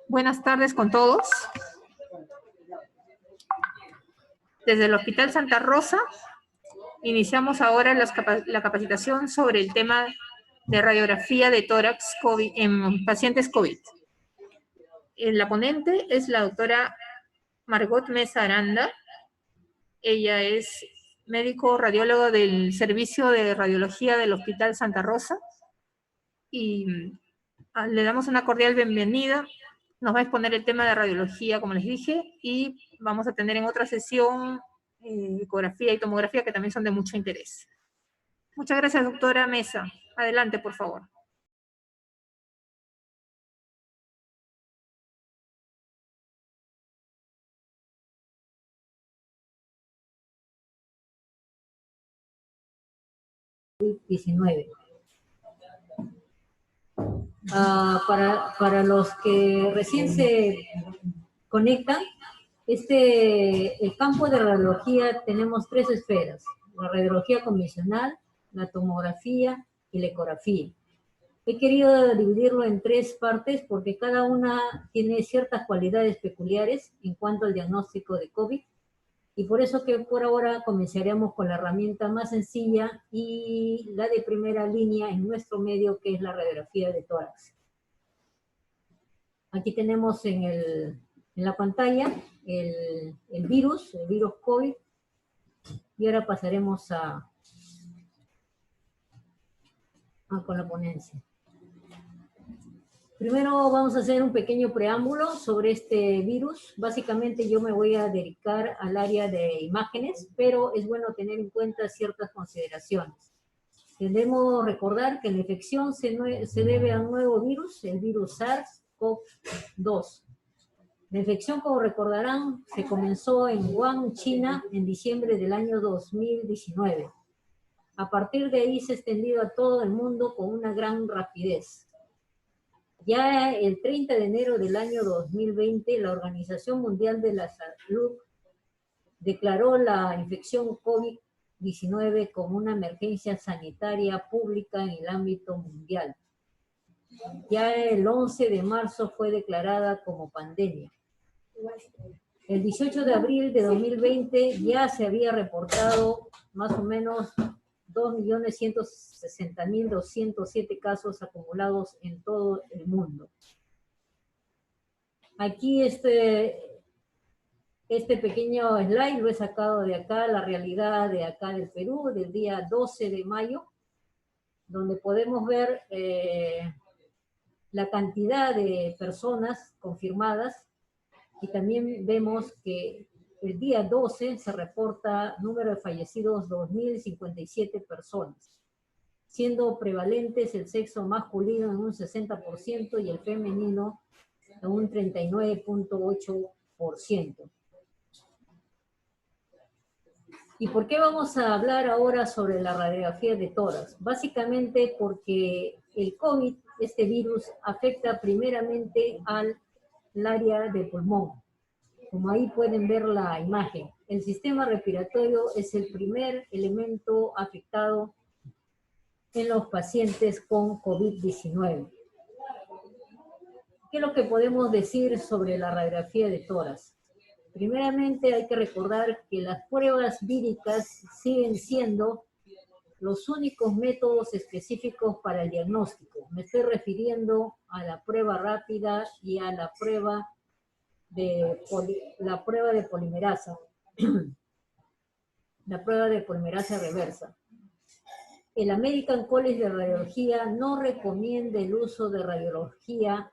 Buenas tardes con todos. Desde el Hospital Santa Rosa iniciamos ahora la capacitación sobre el tema de radiografía de tórax COVID en pacientes COVID. La ponente es la doctora Margot Mesa Aranda. Ella es médico radiólogo del Servicio de Radiología del Hospital Santa Rosa y le damos una cordial bienvenida. Nos va a exponer el tema de radiología, como les dije, y vamos a tener en otra sesión ecografía y tomografía, que también son de mucho interés. Muchas gracias, doctora Mesa. Adelante, por favor. COVID-19. Para los que recién se conectan, el campo de radiología tenemos tres esferas: la radiología convencional, la tomografía y la ecografía. He querido dividirlo en tres partes porque cada una tiene ciertas cualidades peculiares en cuanto al diagnóstico de COVID, y por eso que por ahora comenzaremos con la herramienta más sencilla y la de primera línea en nuestro medio, que es la radiografía de tórax. Aquí tenemos en la pantalla el virus COVID, y ahora pasaremos con la ponencia. Primero vamos a hacer un pequeño preámbulo sobre este virus. Básicamente yo me voy a dedicar al área de imágenes, pero es bueno tener en cuenta ciertas consideraciones. Debemos recordar que la infección se debe a un nuevo virus, el virus SARS-CoV-2. La infección, como recordarán, se comenzó en Wuhan, China, en diciembre del año 2019. A partir de ahí se ha extendido a todo el mundo con una gran rapidez. Ya el 30 de enero del año 2020, la Organización Mundial de la Salud declaró la infección COVID-19 como una emergencia sanitaria pública en el ámbito mundial. Ya el 11 de marzo fue declarada como pandemia. El 18 de abril de 2020 ya se había reportado más o menos 2.160.207 casos acumulados en todo el mundo. Aquí este pequeño slide lo he sacado de acá, la realidad de acá del Perú, del día 12 de mayo, donde podemos ver la cantidad de personas confirmadas, y también vemos que el día 12 se reporta número de fallecidos 2.057 personas, siendo prevalentes el sexo masculino en un 60% y el femenino en un 39.8%. ¿Y por qué vamos a hablar ahora sobre la radiografía de tórax? Básicamente porque el COVID, este virus, afecta primeramente al área de pulmón. Como ahí pueden ver la imagen, el sistema respiratorio es el primer elemento afectado en los pacientes con COVID-19. ¿Qué es lo que podemos decir sobre la radiografía de tórax? Primeramente hay que recordar que las pruebas víricas siguen siendo los únicos métodos específicos para el diagnóstico. Me estoy refiriendo a la prueba rápida y a la prueba de polimerasa, la prueba de polimerasa reversa. El American College de Radiología no recomienda el uso de radiografía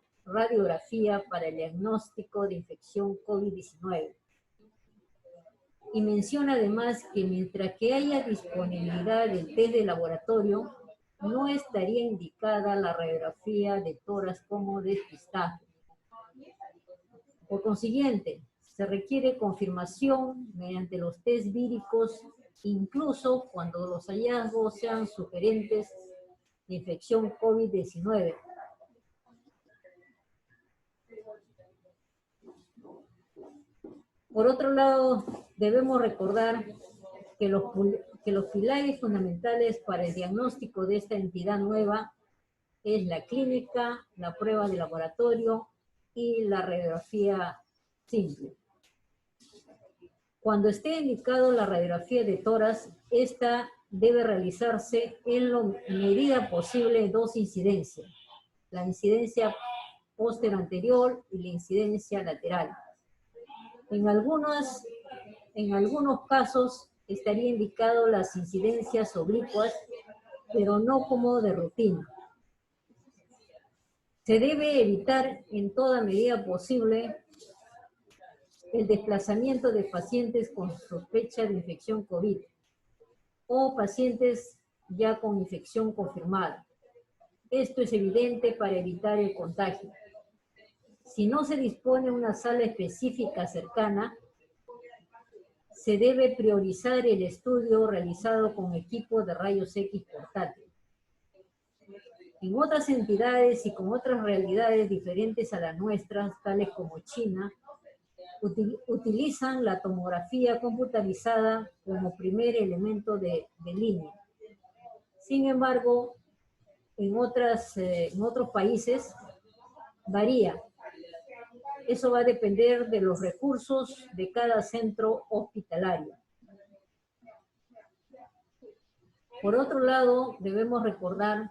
para el diagnóstico de infección COVID-19. Y menciona además que mientras que haya disponibilidad del test de laboratorio, no estaría indicada la radiografía de tórax como despistaje. Por consiguiente, se requiere confirmación mediante los test víricos, incluso cuando los hallazgos sean sugerentes de infección COVID-19. Por otro lado, debemos recordar que los pilares fundamentales para el diagnóstico de esta entidad nueva es la clínica, la prueba de laboratorio y la radiografía simple. Cuando esté indicado la radiografía de tórax, esta debe realizarse en la medida posible dos incidencias, la incidencia posterior y la incidencia lateral. En algunos casos estaría indicado las incidencias oblicuas, pero no como de rutina. Se debe evitar en toda medida posible el desplazamiento de pacientes con sospecha de infección COVID o pacientes ya con infección confirmada. Esto es evidente para evitar el contagio. Si no se dispone de una sala específica cercana, se debe priorizar el estudio realizado con equipo de rayos X portátil. En otras entidades y con otras realidades diferentes a las nuestras, tales como China, utilizan la tomografía computarizada como primer elemento de línea. Sin embargo, en otros países varía. Eso va a depender de los recursos de cada centro hospitalario. Por otro lado, debemos recordar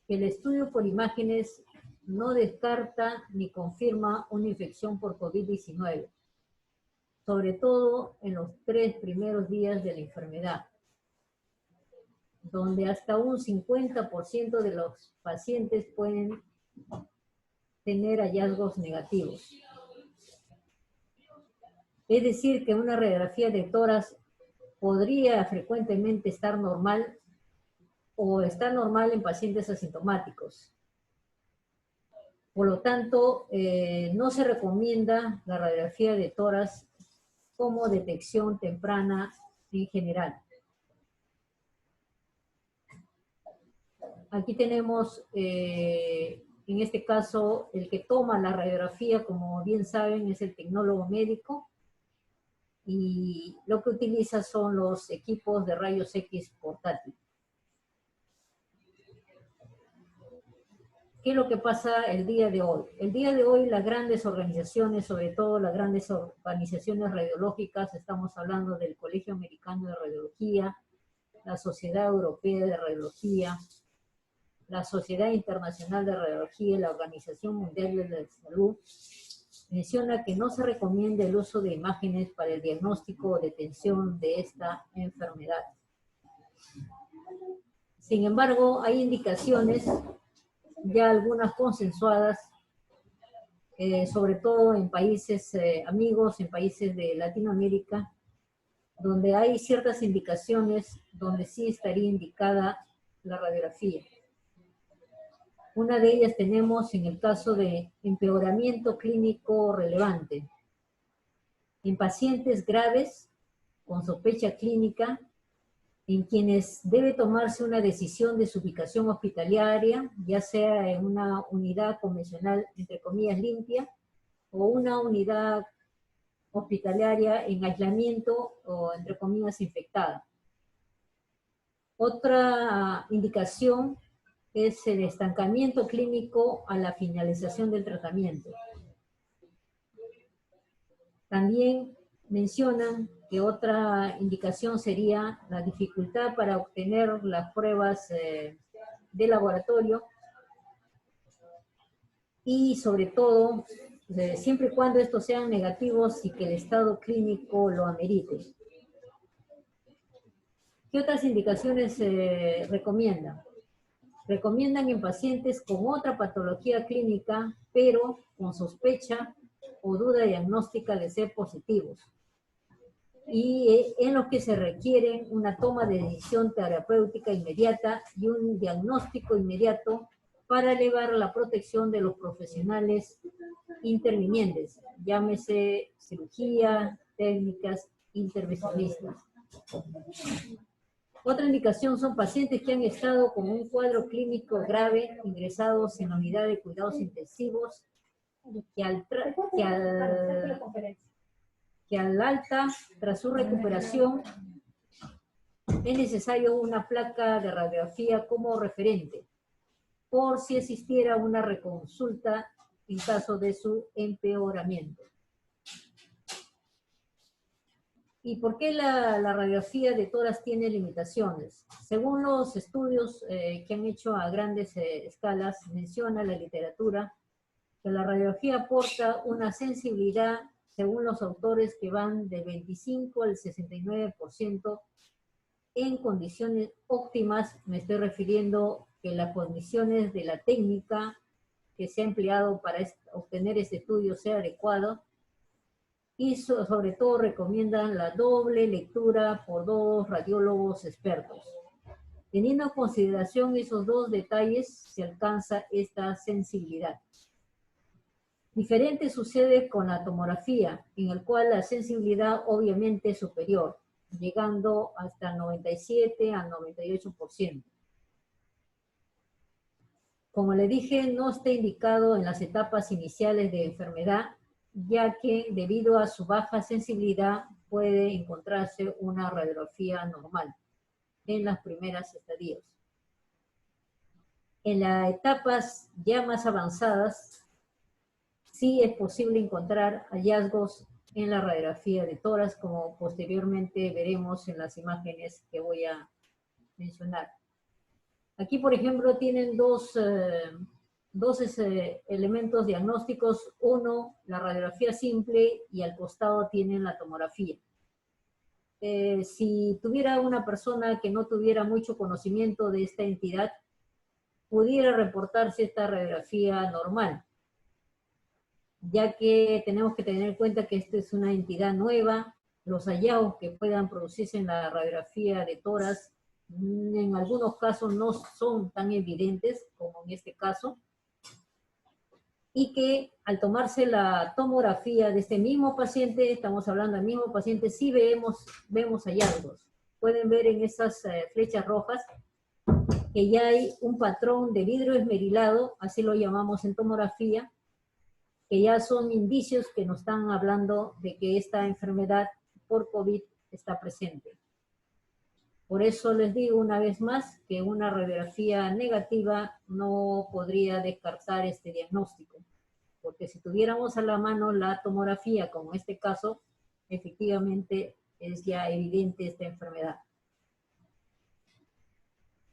que el estudio por imágenes no descarta ni confirma una infección por COVID-19, sobre todo en los 3 primeros días de la enfermedad, donde hasta un 50% de los pacientes pueden tener hallazgos negativos. Es decir, que una radiografía de tórax podría frecuentemente estar normal o estar normal en pacientes asintomáticos. Por lo tanto, no se recomienda la radiografía de tórax como detección temprana en general. Aquí tenemos, en este caso, el que toma la radiografía, como bien saben, es el tecnólogo médico, y lo que utiliza son los equipos de rayos X portátil. ¿Qué es lo que pasa el día de hoy? El día de hoy las grandes organizaciones, sobre todo las grandes organizaciones radiológicas, estamos hablando del Colegio Americano de Radiología, la Sociedad Europea de Radiología, la Sociedad Internacional de Radiología y la Organización Mundial de la Salud, menciona que no se recomienda el uso de imágenes para el diagnóstico o detención de esta enfermedad. Sin embargo, hay indicaciones, ya algunas consensuadas, sobre todo en países amigos, en países de Latinoamérica, donde hay ciertas indicaciones donde sí estaría indicada la radiografía. Una de ellas tenemos en el caso de empeoramiento clínico relevante. En pacientes graves, con sospecha clínica, en quienes debe tomarse una decisión de su ubicación hospitalaria, ya sea en una unidad convencional, entre comillas, limpia, o una unidad hospitalaria en aislamiento o, entre comillas, infectada. Otra indicación es el estancamiento clínico a la finalización del tratamiento. También mencionan que otra indicación sería la dificultad para obtener las pruebas de laboratorio y sobre todo, siempre y cuando estos sean negativos y que el estado clínico lo amerite. ¿Qué otras indicaciones se recomiendan? Recomiendan en pacientes con otra patología clínica, pero con sospecha o duda diagnóstica de ser positivos, y en los que se requieren una toma de decisión terapéutica inmediata y un diagnóstico inmediato para elevar la protección de los profesionales intervinientes, llámese cirugía, técnicas, intervencionistas. Otra indicación son pacientes que han estado con un cuadro clínico grave, ingresados en la unidad de cuidados intensivos, que al alta, tras su recuperación, es necesario una placa de radiografía como referente. por si existiera una reconsulta en caso de su empeoramiento. ¿Y por qué la radiografía de tórax tiene limitaciones? Según los estudios que han hecho a grandes escalas, menciona la literatura que la radiografía aporta una sensibilidad, según los autores, que van del 25 al 69% en condiciones óptimas. Me estoy refiriendo que las condiciones de la técnica que se ha empleado para obtener este estudio sea adecuado, y sobre todo recomiendan la doble lectura por 2 radiólogos expertos. Teniendo en consideración esos 2 detalles, se alcanza esta sensibilidad. Diferente sucede con la tomografía, en el cual la sensibilidad obviamente es superior, llegando hasta 97 al 98%. Como le dije, no está indicado en las etapas iniciales de enfermedad, ya que debido a su baja sensibilidad puede encontrarse una radiografía normal en las primeras estadios. En las etapas ya más avanzadas, sí es posible encontrar hallazgos en la radiografía de tórax, como posteriormente veremos en las imágenes que voy a mencionar. Aquí, por ejemplo, tienen dos elementos diagnósticos. Uno, la radiografía simple, y al costado tienen la tomografía. Si tuviera una persona que no tuviera mucho conocimiento de esta entidad, pudiera reportarse esta radiografía normal, ya que tenemos que tener en cuenta que esta es una entidad nueva. Los hallazgos que puedan producirse en la radiografía de tórax en algunos casos no son tan evidentes como en este caso, y que al tomarse la tomografía de este mismo paciente, estamos hablando del mismo paciente, sí vemos hallazgos. Pueden ver en esas flechas rojas que ya hay un patrón de vidrio esmerilado, así lo llamamos en tomografía, que ya son indicios que nos están hablando de que esta enfermedad por COVID está presente. Por eso les digo una vez más que una radiografía negativa no podría descartar este diagnóstico, porque si tuviéramos a la mano la tomografía, como en este caso, efectivamente es ya evidente esta enfermedad.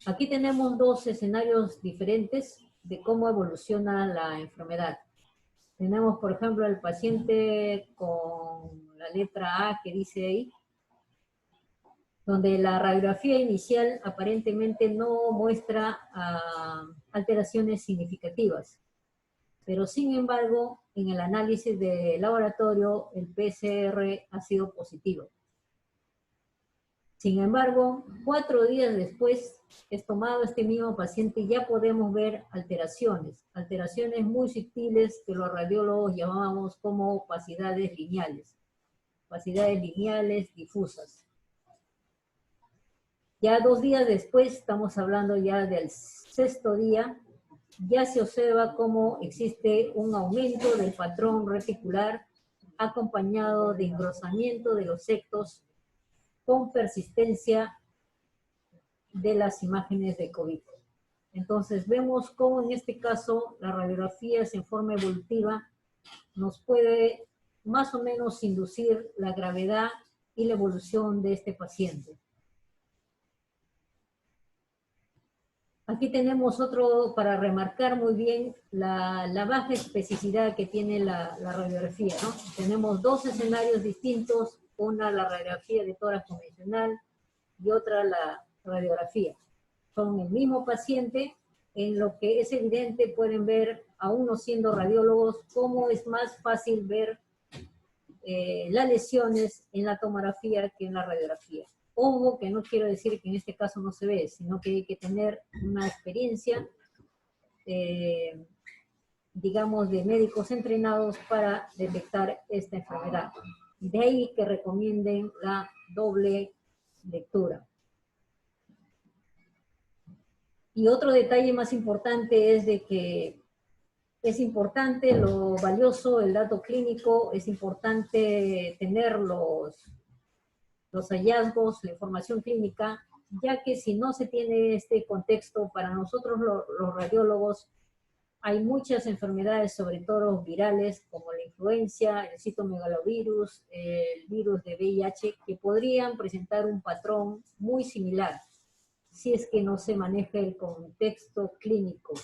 Aquí tenemos 2 escenarios diferentes de cómo evoluciona la enfermedad. Tenemos, por ejemplo, el paciente con la letra A que dice ahí, donde la radiografía inicial aparentemente no muestra alteraciones significativas. Pero sin embargo, en el análisis de laboratorio, el PCR ha sido positivo. Sin embargo, 4 días después, es tomado este mismo paciente, y ya podemos ver alteraciones muy sutiles que los radiólogos llamamos como opacidades lineales difusas. Ya 2 días después, estamos hablando ya del 6º día, ya se observa cómo existe un aumento del patrón reticular acompañado de engrosamiento de los septos con persistencia de las imágenes de COVID. Entonces vemos cómo en este caso la radiografía en forma evolutiva nos puede más o menos inducir la gravedad y la evolución de este paciente. Aquí tenemos otro para remarcar muy bien la baja especificidad que tiene la radiografía, ¿no? Tenemos 2 escenarios distintos, una la radiografía de tórax convencional y otra la radiografía. Son el mismo paciente, en lo que es evidente pueden ver, aún no siendo radiólogos, cómo es más fácil ver las lesiones en la tomografía que en la radiografía. Ojo, que no quiero decir que en este caso no se ve, sino que hay que tener una experiencia, digamos, de médicos entrenados para detectar esta enfermedad. De ahí que recomienden la doble lectura. Y otro detalle más importante es de que es importante lo valioso, el dato clínico, es importante tener los hallazgos, la información clínica, ya que si no se tiene este contexto, para nosotros los radiólogos, hay muchas enfermedades, sobre todo virales, como la influencia, el citomegalovirus, el virus de VIH, que podrían presentar un patrón muy similar, si es que no se maneja el contexto clínico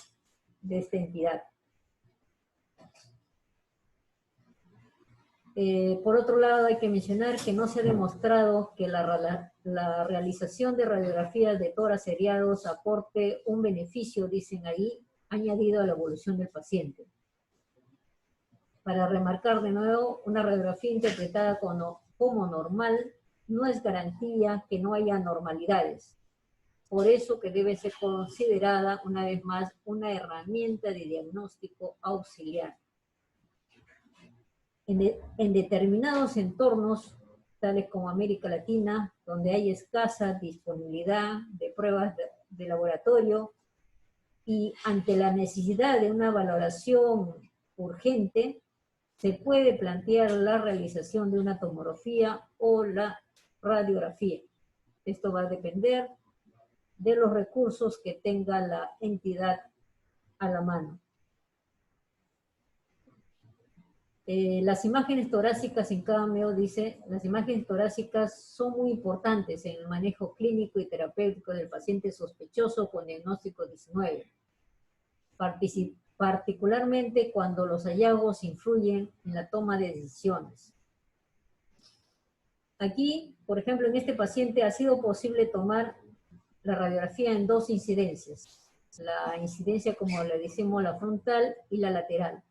de esta entidad. Por otro lado, hay que mencionar que no se ha demostrado que la realización de radiografías de tórax seriados aporte un beneficio, dicen ahí, añadido a la evolución del paciente. Para remarcar de nuevo, una radiografía interpretada como normal no es garantía que no haya anormalidades. Por eso que debe ser considerada, una vez más, una herramienta de diagnóstico auxiliar. En determinados entornos, tales como América Latina, donde hay escasa disponibilidad de pruebas de laboratorio y ante la necesidad de una valoración urgente, se puede plantear la realización de una tomografía o la radiografía. Esto va a depender de los recursos que tenga la entidad a la mano. Las imágenes torácicas, en cambio, dice, las imágenes torácicas son muy importantes en el manejo clínico y terapéutico del paciente sospechoso con diagnóstico 19, particularmente cuando los hallazgos influyen en la toma de decisiones. Aquí, por ejemplo, en este paciente ha sido posible tomar la radiografía en dos incidencias. La incidencia, como le decimos, la frontal y la lateral.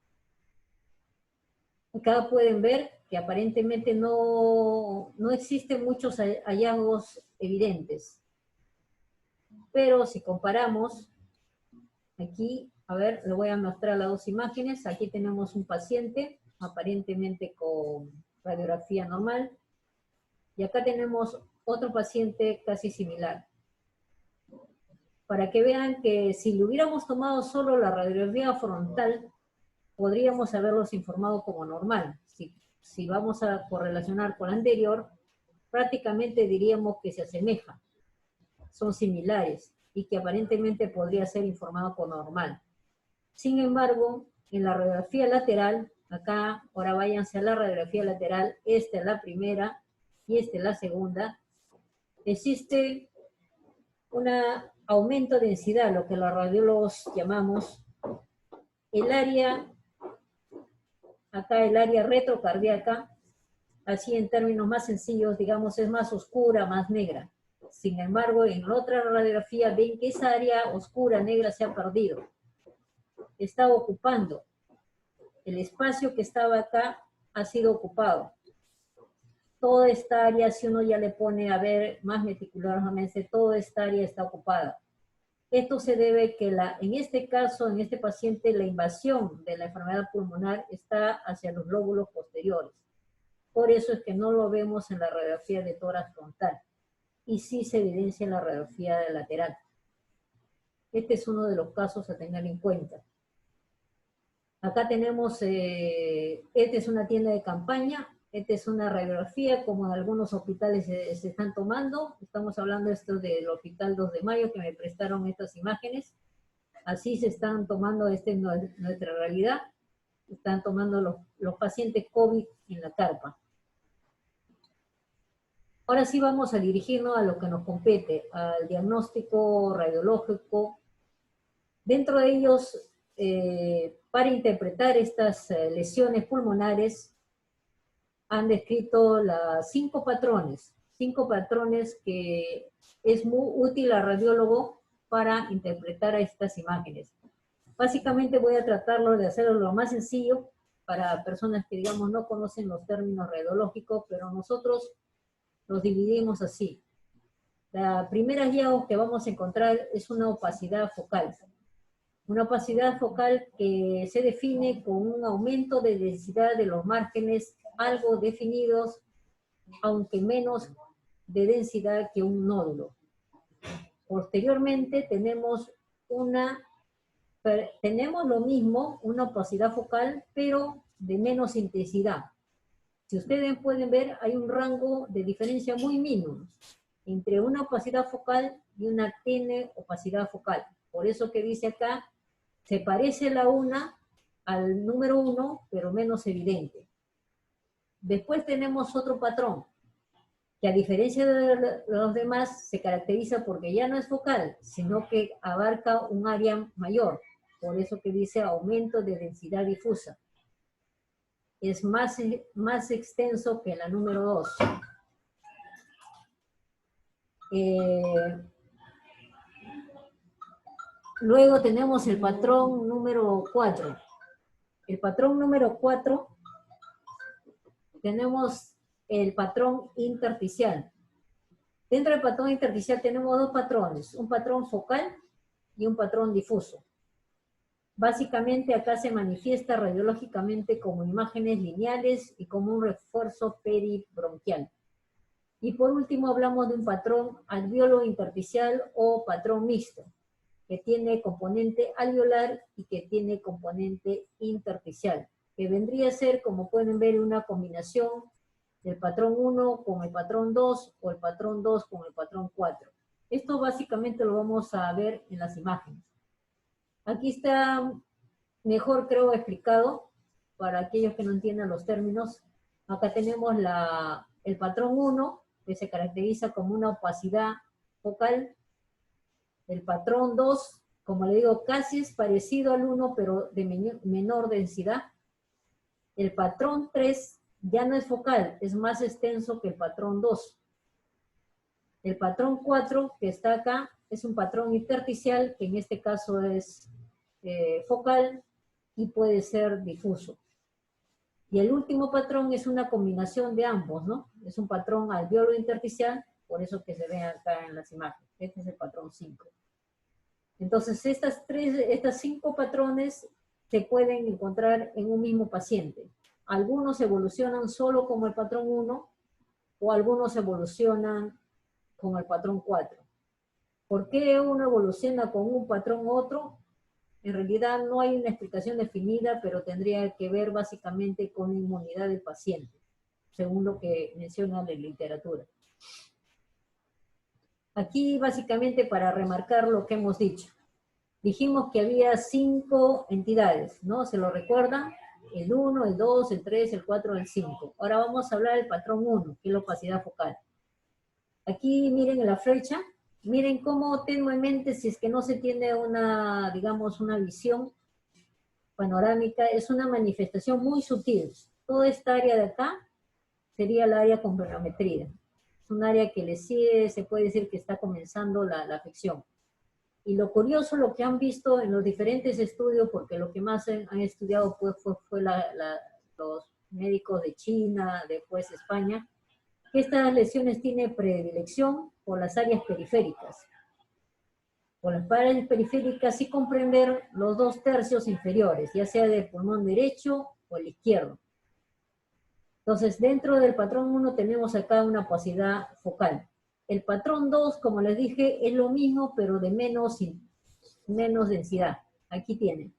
Acá pueden ver que aparentemente no existen muchos hallazgos evidentes. Pero si comparamos, aquí, a ver, le voy a mostrar las dos imágenes. Aquí tenemos un paciente, aparentemente con radiografía normal. Y acá tenemos otro paciente casi similar. Para que vean que si le hubiéramos tomado solo la radiografía frontal, podríamos haberlos informado como normal. Si vamos a correlacionar con la anterior, prácticamente diríamos que se asemeja, son similares, y que aparentemente podría ser informado como normal. Sin embargo, en la radiografía lateral, acá, ahora váyanse a la radiografía lateral, esta es la primera y esta es la segunda, existe un aumento de densidad, lo que los radiólogos llamamos el área, acá el área retrocardíaca, así en términos más sencillos, digamos, es más oscura, más negra. Sin embargo, en la otra radiografía ven que esa área oscura, negra, se ha perdido. Está ocupando. El espacio que estaba acá ha sido ocupado. Toda esta área, si uno ya le pone a ver más meticulosamente, toda esta área está ocupada. Esto se debe que en este caso, en este paciente, la invasión de la enfermedad pulmonar está hacia los lóbulos posteriores. Por eso es que no lo vemos en la radiografía de tórax frontal. Y sí se evidencia en la radiografía lateral. Este es uno de los casos a tener en cuenta. Acá tenemos, esta es una tienda de campaña, esta es una radiografía como en algunos hospitales se están tomando. Estamos hablando esto del Hospital 2 de Mayo, que me prestaron estas imágenes. Así se están tomando, esta es nuestra realidad. Están tomando los pacientes COVID en la carpa. Ahora sí vamos a dirigirnos a lo que nos compete, al diagnóstico radiológico. Dentro de ellos, para interpretar estas lesiones pulmonares, han descrito cinco patrones que es muy útil al radiólogo para interpretar estas imágenes. Básicamente voy a tratarlo de hacerlo lo más sencillo para personas que, digamos, no conocen los términos radiológicos, pero nosotros los dividimos así. La primera hallazgo que vamos a encontrar es una opacidad focal. Una opacidad focal que se define con un aumento de densidad de los márgenes algo definidos, aunque menos de densidad que un nódulo. Posteriormente tenemos lo mismo, una opacidad focal, pero de menos intensidad. Si ustedes pueden ver, hay un rango de diferencia muy mínimo. entre una opacidad focal y una tenue opacidad focal. Por eso que dice acá, se parece la una al número 1, pero menos evidente. Después tenemos otro patrón, que a diferencia de los demás, se caracteriza porque ya no es focal, sino que abarca un área mayor. Por eso que dice aumento de densidad difusa. Es más extenso que la número 2. Luego tenemos el patrón número 4. El patrón número 4, tenemos el patrón intersticial. Dentro del patrón intersticial tenemos dos patrones, un patrón focal y un patrón difuso. Básicamente acá se manifiesta radiológicamente como imágenes lineales y como un refuerzo peribronquial. Y por último hablamos de un patrón alveolo intersticial o patrón mixto, que tiene componente alveolar y que tiene componente intersticial, que vendría a ser, como pueden ver, una combinación del patrón 1 con el patrón 2 o el patrón 2 con el patrón 4. Esto básicamente lo vamos a ver en las imágenes. Aquí está mejor, creo, explicado para aquellos que no entiendan los términos. Acá tenemos el patrón 1, que se caracteriza como una opacidad focal. El patrón 2, como le digo, casi es parecido al 1, pero de menor densidad. El patrón 3 ya no es focal, es más extenso que el patrón 2. El patrón 4, que está acá, es un patrón intersticial, que en este caso es focal y puede ser difuso. Y el último patrón es una combinación de ambos, ¿no? Es un patrón alveolo intersticial, por eso que se ve acá en las imágenes. Este es el patrón 5. Entonces, estas 5 patrones se pueden encontrar en un mismo paciente. Algunos evolucionan solo como el patrón 1 o algunos evolucionan con el patrón 4. ¿Por qué uno evoluciona con un patrón u otro? En realidad no hay una explicación definida, pero tendría que ver básicamente con la inmunidad del paciente, según lo que menciona la literatura. Aquí básicamente para remarcar lo que hemos dicho. Dijimos que había 5 entidades, ¿no? ¿Se lo recuerdan? El 1, el 2, el 3, el 4, el 5. Ahora vamos a hablar del patrón 1, que es la opacidad focal. Aquí miren en la flecha, miren cómo tenuemente, si es que no se tiene una, digamos, una visión panorámica, es una manifestación muy sutil. Toda esta área de acá sería el área con planometría. Es un área que le sigue, se puede decir que está comenzando la afección. Y lo curioso, lo que han visto en los diferentes estudios, porque lo que más han estudiado pues, fue los médicos de China, después España, que estas lesiones tienen predilección por las áreas periféricas. Por las áreas periféricas sí comprender los 2 tercios inferiores, ya sea del pulmón derecho o el izquierdo. Entonces, dentro del patrón 1 tenemos acá una opacidad focal. El patrón 2, como les dije, es lo mismo, pero de menos densidad. Aquí tienen.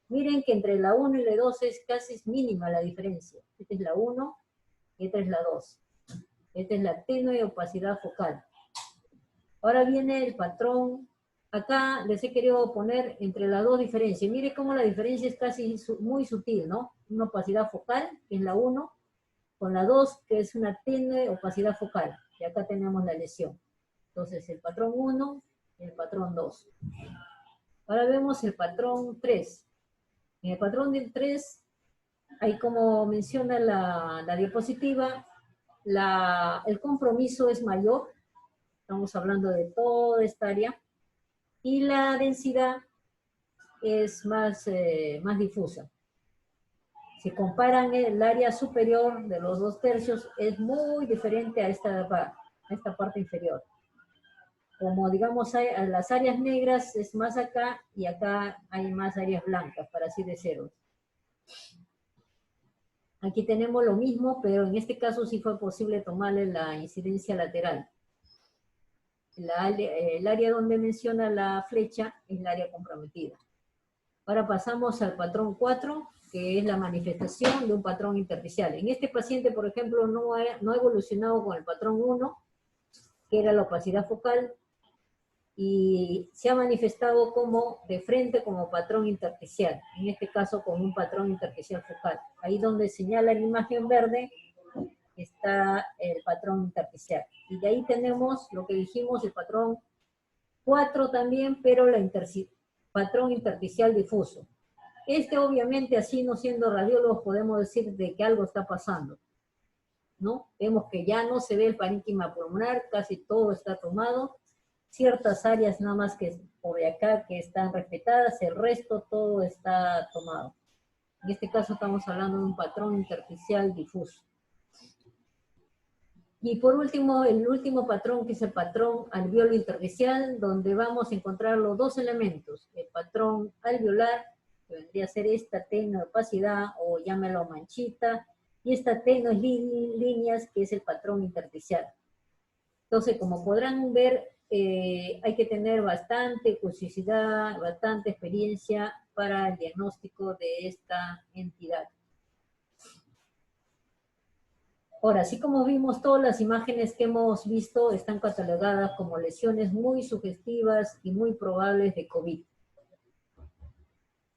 Miren que entre la 1 y la 2 es casi mínima la diferencia. Esta es la 1 y esta es la 2. Esta es la tenue opacidad focal. Ahora viene el patrón. Acá les he querido poner entre las 2 diferencias. Miren cómo la diferencia es casi muy sutil, ¿no? Una opacidad focal, que es la 1, con la 2, que es una tenue opacidad focal. Y acá tenemos la lesión. Entonces, el patrón 1 y el patrón 2. Ahora vemos el patrón 3. En el patrón del 3, ahí como menciona la diapositiva, el compromiso es mayor. Estamos hablando de toda esta área. Y la densidad es más difusa. Si comparan el área superior de los 2 tercios, es muy diferente a esta parte inferior. Como digamos, las áreas negras es más acá y acá hay más áreas blancas, para así decirlo. Aquí tenemos lo mismo, pero en este caso sí fue posible tomarle la incidencia lateral. El área donde menciona la flecha es el área comprometida. Ahora pasamos al patrón 4, que es la manifestación de un patrón intersticial. En este paciente, por ejemplo, no ha evolucionado con el patrón 1, que era la opacidad focal, y se ha manifestado como de frente como patrón intersticial, en este caso como un patrón intersticial focal. Ahí donde señala la imagen verde está el patrón intersticial. Y de ahí tenemos lo que dijimos, el patrón 4 también, pero patrón intersticial difuso. Este obviamente, así no siendo radiólogos, podemos decir de que algo está pasando, ¿no? Vemos que ya no se ve el parénquima pulmonar, casi todo está tomado, ciertas áreas nada más que por de acá que están respetadas, el resto todo está tomado. En este caso estamos hablando de un patrón intersticial difuso. Y por último, el último patrón, que es el patrón alveolo intersticial, donde vamos a encontrar los dos elementos, el patrón alveolar, que vendría a ser esta tenue opacidad, o llámelo manchita, y esta tenue líneas, que es el patrón intersticial. Entonces, como podrán ver, hay que tener bastante curiosidad, bastante experiencia para el diagnóstico de esta entidad. Ahora, así como vimos, todas las imágenes que hemos visto están catalogadas como lesiones muy sugestivas y muy probables de COVID.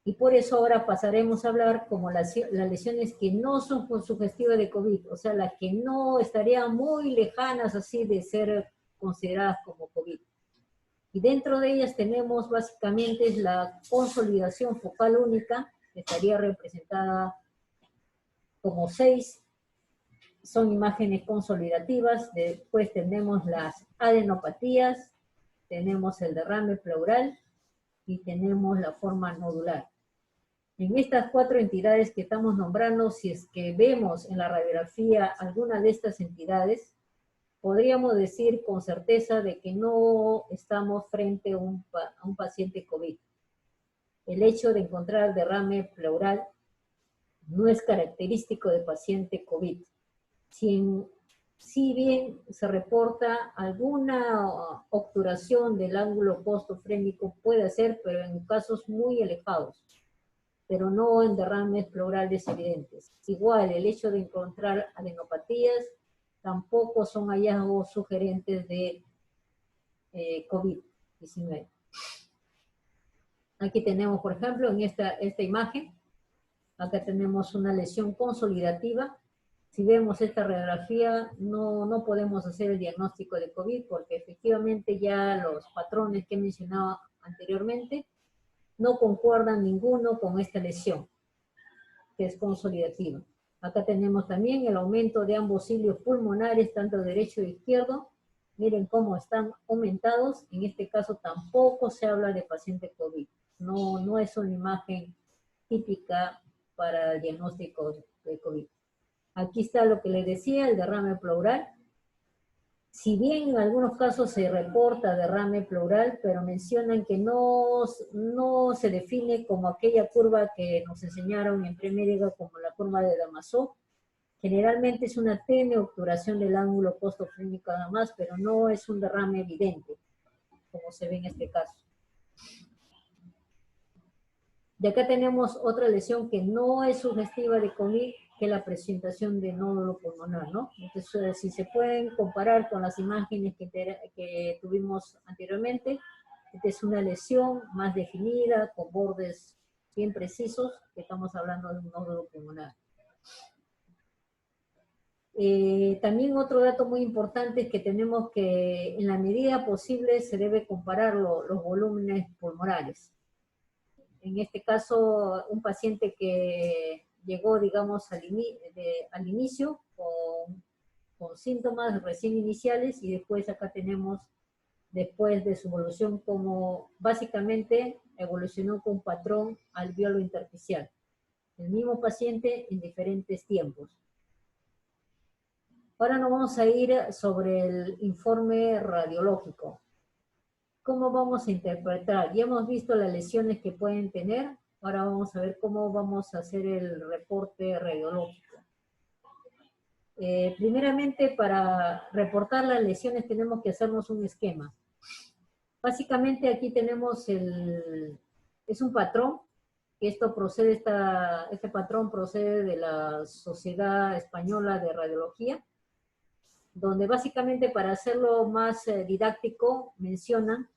Y por eso ahora pasaremos a hablar como las lesiones que no son sugestivas de COVID, o sea, las que no estarían muy lejanas así de ser consideradas como COVID. Y dentro de ellas tenemos básicamente la consolidación focal única, que estaría representada como 6. Son imágenes consolidativas. Después tenemos las adenopatías, tenemos el derrame pleural y tenemos la forma nodular. En estas 4 entidades que estamos nombrando, si es que vemos en la radiografía alguna de estas entidades, podríamos decir con certeza de que no estamos frente a un paciente COVID. El hecho de encontrar derrame pleural no es característico de paciente COVID. Si bien se reporta alguna obturación del ángulo costofrénico, puede ser, pero en casos muy alejados, pero no en derrames pleurales evidentes. Igual, el hecho de encontrar adenopatías tampoco son hallazgos sugerentes de COVID-19. Aquí tenemos, por ejemplo, en esta imagen, acá tenemos una lesión consolidativa. Si vemos esta radiografía, no podemos hacer el diagnóstico de COVID porque efectivamente ya los patrones que he mencionado anteriormente no concuerdan ninguno con esta lesión, que es consolidativa. Acá tenemos también el aumento de ambos cilios pulmonares, tanto derecho e izquierdo. Miren cómo están aumentados. En este caso tampoco se habla de paciente COVID. No es una imagen típica para el diagnóstico de COVID. Aquí está lo que les decía, el derrame pleural. Si bien en algunos casos se reporta derrame pleural, pero mencionan que no se define como aquella curva que nos enseñaron en premédica como la curva de Damasó. Generalmente es una tenue obturación del ángulo costofrénico nada más, pero no es un derrame evidente, como se ve en este caso. De acá tenemos otra lesión que no es sugestiva de COVID, que es la presentación de nódulo pulmonar, ¿no? Entonces, si se pueden comparar con las imágenes que tuvimos anteriormente, esta es una lesión más definida, con bordes bien precisos, que estamos hablando de un nódulo pulmonar. También otro dato muy importante es que tenemos que, en la medida posible, se debe comparar los volúmenes pulmonares. En este caso, un paciente que llegó, digamos, al inicio con síntomas recién iniciales, y después acá tenemos, después de su evolución, como básicamente evolucionó con un patrón alveolo intersticial. El mismo paciente en diferentes tiempos. Ahora nos vamos a ir sobre el informe radiológico. ¿Cómo vamos a interpretar? Ya hemos visto las lesiones que pueden tener, ahora vamos a ver cómo vamos a hacer el reporte radiológico. Primeramente, para reportar las lesiones tenemos que hacernos un esquema. Básicamente aquí tenemos es un patrón, que este patrón procede de la Sociedad Española de Radiología. donde básicamente para hacerlo más didáctico mencionan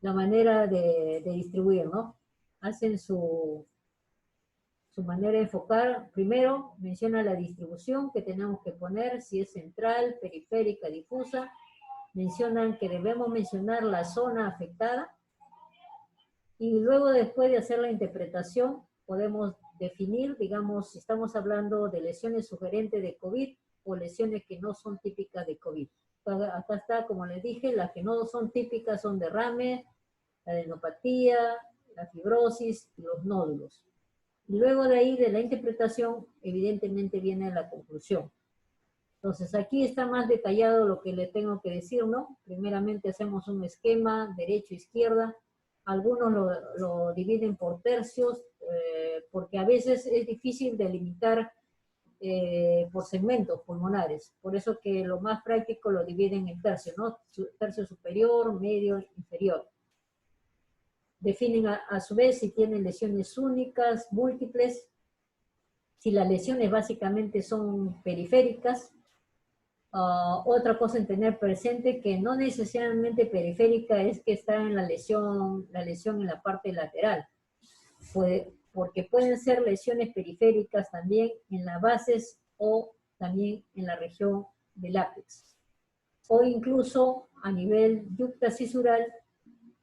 la manera de distribuir, ¿no? Hacen su manera de enfocar. Primero menciona la distribución que tenemos que poner, si es central, periférica, difusa. Mencionan que debemos mencionar la zona afectada. Y luego, después de hacer la interpretación, podemos definir, digamos, si estamos hablando de lesiones sugerentes de COVID o lesiones que no son típicas de COVID. Acá está, como les dije, las que no son típicas son derrame, la adenopatía, la fibrosis y los nódulos. Y luego de ahí, de la interpretación, evidentemente viene la conclusión. Entonces, aquí está más detallado lo que le tengo que decir, ¿no? Primeramente hacemos un esquema, derecho-izquierda. Algunos lo dividen por tercios, porque a veces es difícil delimitar por segmentos pulmonares. Por eso que lo más práctico lo dividen en tercios, ¿no? Tercio superior, medio, inferior. Definen a su vez si tienen lesiones únicas, múltiples, si las lesiones básicamente son periféricas. Otra cosa en tener presente que no necesariamente periférica es que está en la lesión en la parte lateral, porque pueden ser lesiones periféricas también en las bases o también en la región del ápex, o incluso a nivel yuctacisural,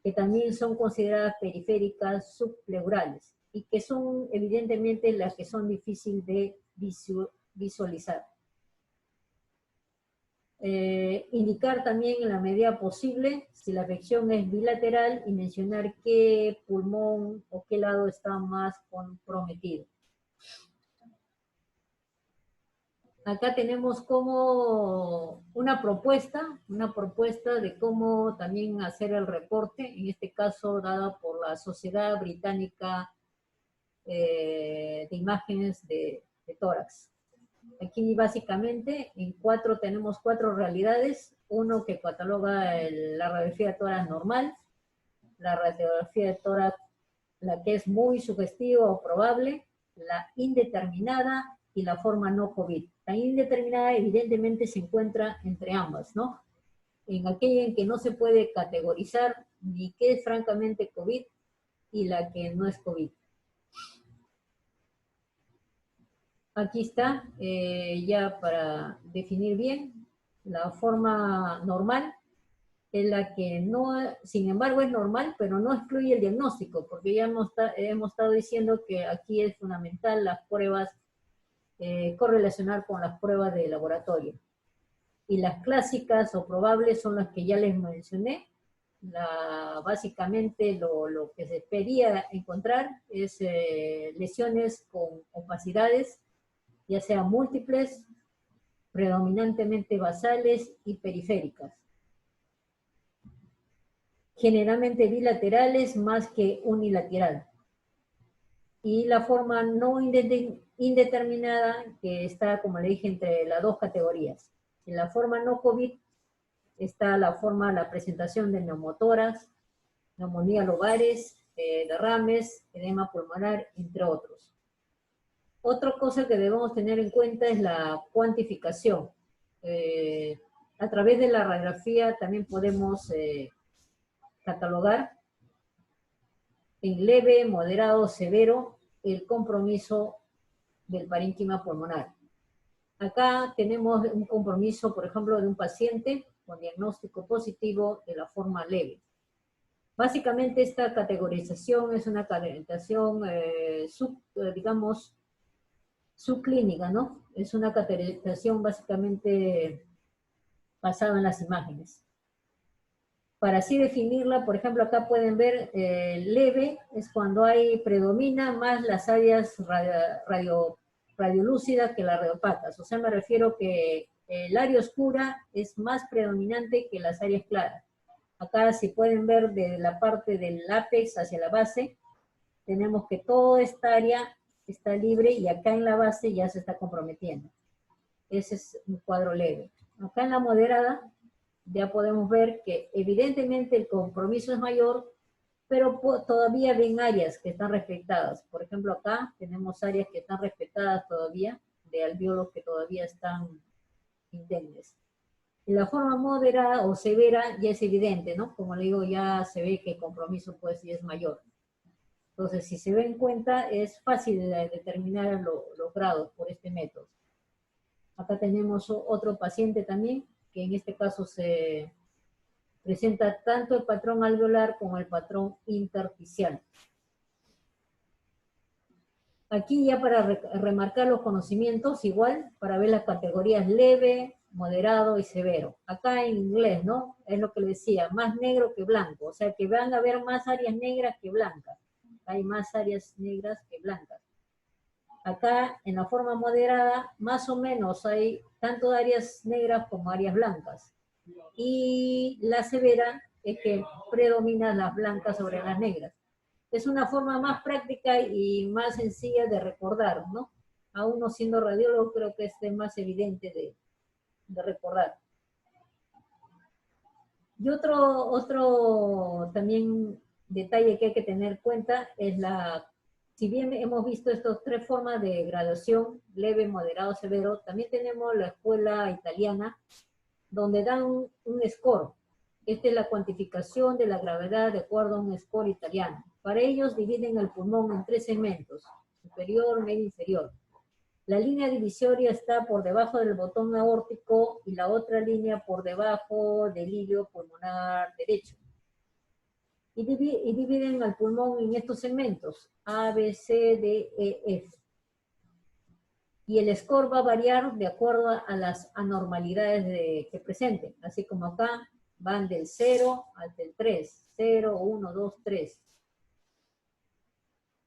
que también son consideradas periféricas subpleurales y que son evidentemente las que son difíciles de visualizar. Indicar también en la medida posible si la afección es bilateral y mencionar qué pulmón o qué lado está más comprometido. Acá tenemos como una propuesta de cómo también hacer el reporte, en este caso dada por la Sociedad Británica de Imágenes de Tórax. Aquí básicamente tenemos cuatro realidades. Uno que cataloga la radiografía de tórax normal, la radiografía de tórax, la que es muy sugestiva o probable, la indeterminada y la forma no COVID. La indeterminada evidentemente se encuentra entre ambas, ¿no? En aquella en que no se puede categorizar ni qué es francamente COVID y la que no es COVID. Aquí está, ya para definir bien, la forma normal es la que no, sin embargo es normal, pero no excluye el diagnóstico, porque ya hemos estado diciendo que aquí es fundamental las pruebas, correlacionar con las pruebas de laboratorio. Y las clásicas o probables son las que ya les mencioné. Básicamente lo que se pedía encontrar es lesiones con opacidades, ya sean múltiples, predominantemente basales y periféricas. Generalmente bilaterales más que unilateral. Y la forma no indeterminada, que está, como le dije, entre las dos categorías. En la forma no COVID está la presentación de neumotórax, neumonía lobares, derrames, edema pulmonar, entre otros. Otra cosa que debemos tener en cuenta es la cuantificación. A través de la radiografía también podemos catalogar en leve, moderado, severo el compromiso del parénquima pulmonar. Acá tenemos un compromiso, por ejemplo, de un paciente con diagnóstico positivo de la forma leve. Básicamente esta categorización es una categorización, digamos, subclínica, ¿no? Es una categorización básicamente basada en las imágenes. Para así definirla, por ejemplo, acá pueden ver leve es cuando predomina más las áreas radiolúcidas que las radiopatas. O sea, me refiero que el área oscura es más predominante que las áreas claras. Acá, si pueden ver de la parte del ápex hacia la base, tenemos que toda esta área está libre y acá en la base ya se está comprometiendo. Ese es un cuadro leve. Acá en la moderada ya podemos ver que evidentemente el compromiso es mayor, pero todavía ven áreas que están respetadas. Por ejemplo, acá tenemos áreas que están respetadas todavía, de alvéolos que todavía están indemnes. En la forma moderada o severa ya es evidente, ¿no? Como le digo, ya se ve que el compromiso pues ya es mayor. Entonces, si se ve en cuenta, es fácil de determinar los grados por este método. Acá tenemos otro paciente también, que en este caso se presenta tanto el patrón alveolar como el patrón intersticial. Aquí ya para remarcar los conocimientos, igual, para ver las categorías leve, moderado y severo. Acá en inglés, ¿no? Es lo que le decía, más negro que blanco. O sea, que van a haber más áreas negras que blancas. Hay más áreas negras que blancas. Acá, en la forma moderada, más o menos hay tanto áreas negras como áreas blancas. Y la severa es que predominan las blancas sobre las negras. Es una forma más práctica y más sencilla de recordar, ¿no? A uno siendo radiólogo creo que es más evidente de recordar. Y otro también detalle que hay que tener en cuenta es si bien hemos visto estas tres formas de graduación, leve, moderado, severo, también tenemos la escuela italiana, donde dan un score. Esta es la cuantificación de la gravedad de acuerdo a un score italiano. Para ellos dividen el pulmón en 3 segmentos, superior, medio, inferior. La línea divisoria está por debajo del botón aórtico y la otra línea por debajo del hilio pulmonar derecho. Y dividen al pulmón en estos segmentos, A, B, C, D, E, F. Y el score va a variar de acuerdo a las anormalidades que presenten. Así como acá van del 0 hasta el 3. 0, 1, 2, 3.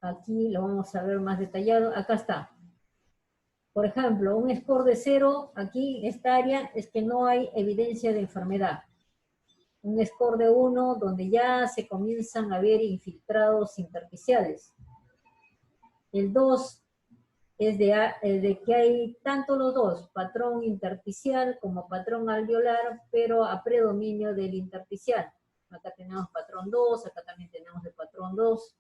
Aquí lo vamos a ver más detallado. Acá está. Por ejemplo, un score de 0, aquí en esta área, es que no hay evidencia de enfermedad. Un score de 1, donde ya se comienzan a ver infiltrados intersticiales. El 2 es de que hay tanto los dos, patrón intersticial como patrón alveolar, pero a predominio del intersticial. Acá tenemos patrón 2, acá también tenemos el patrón 2.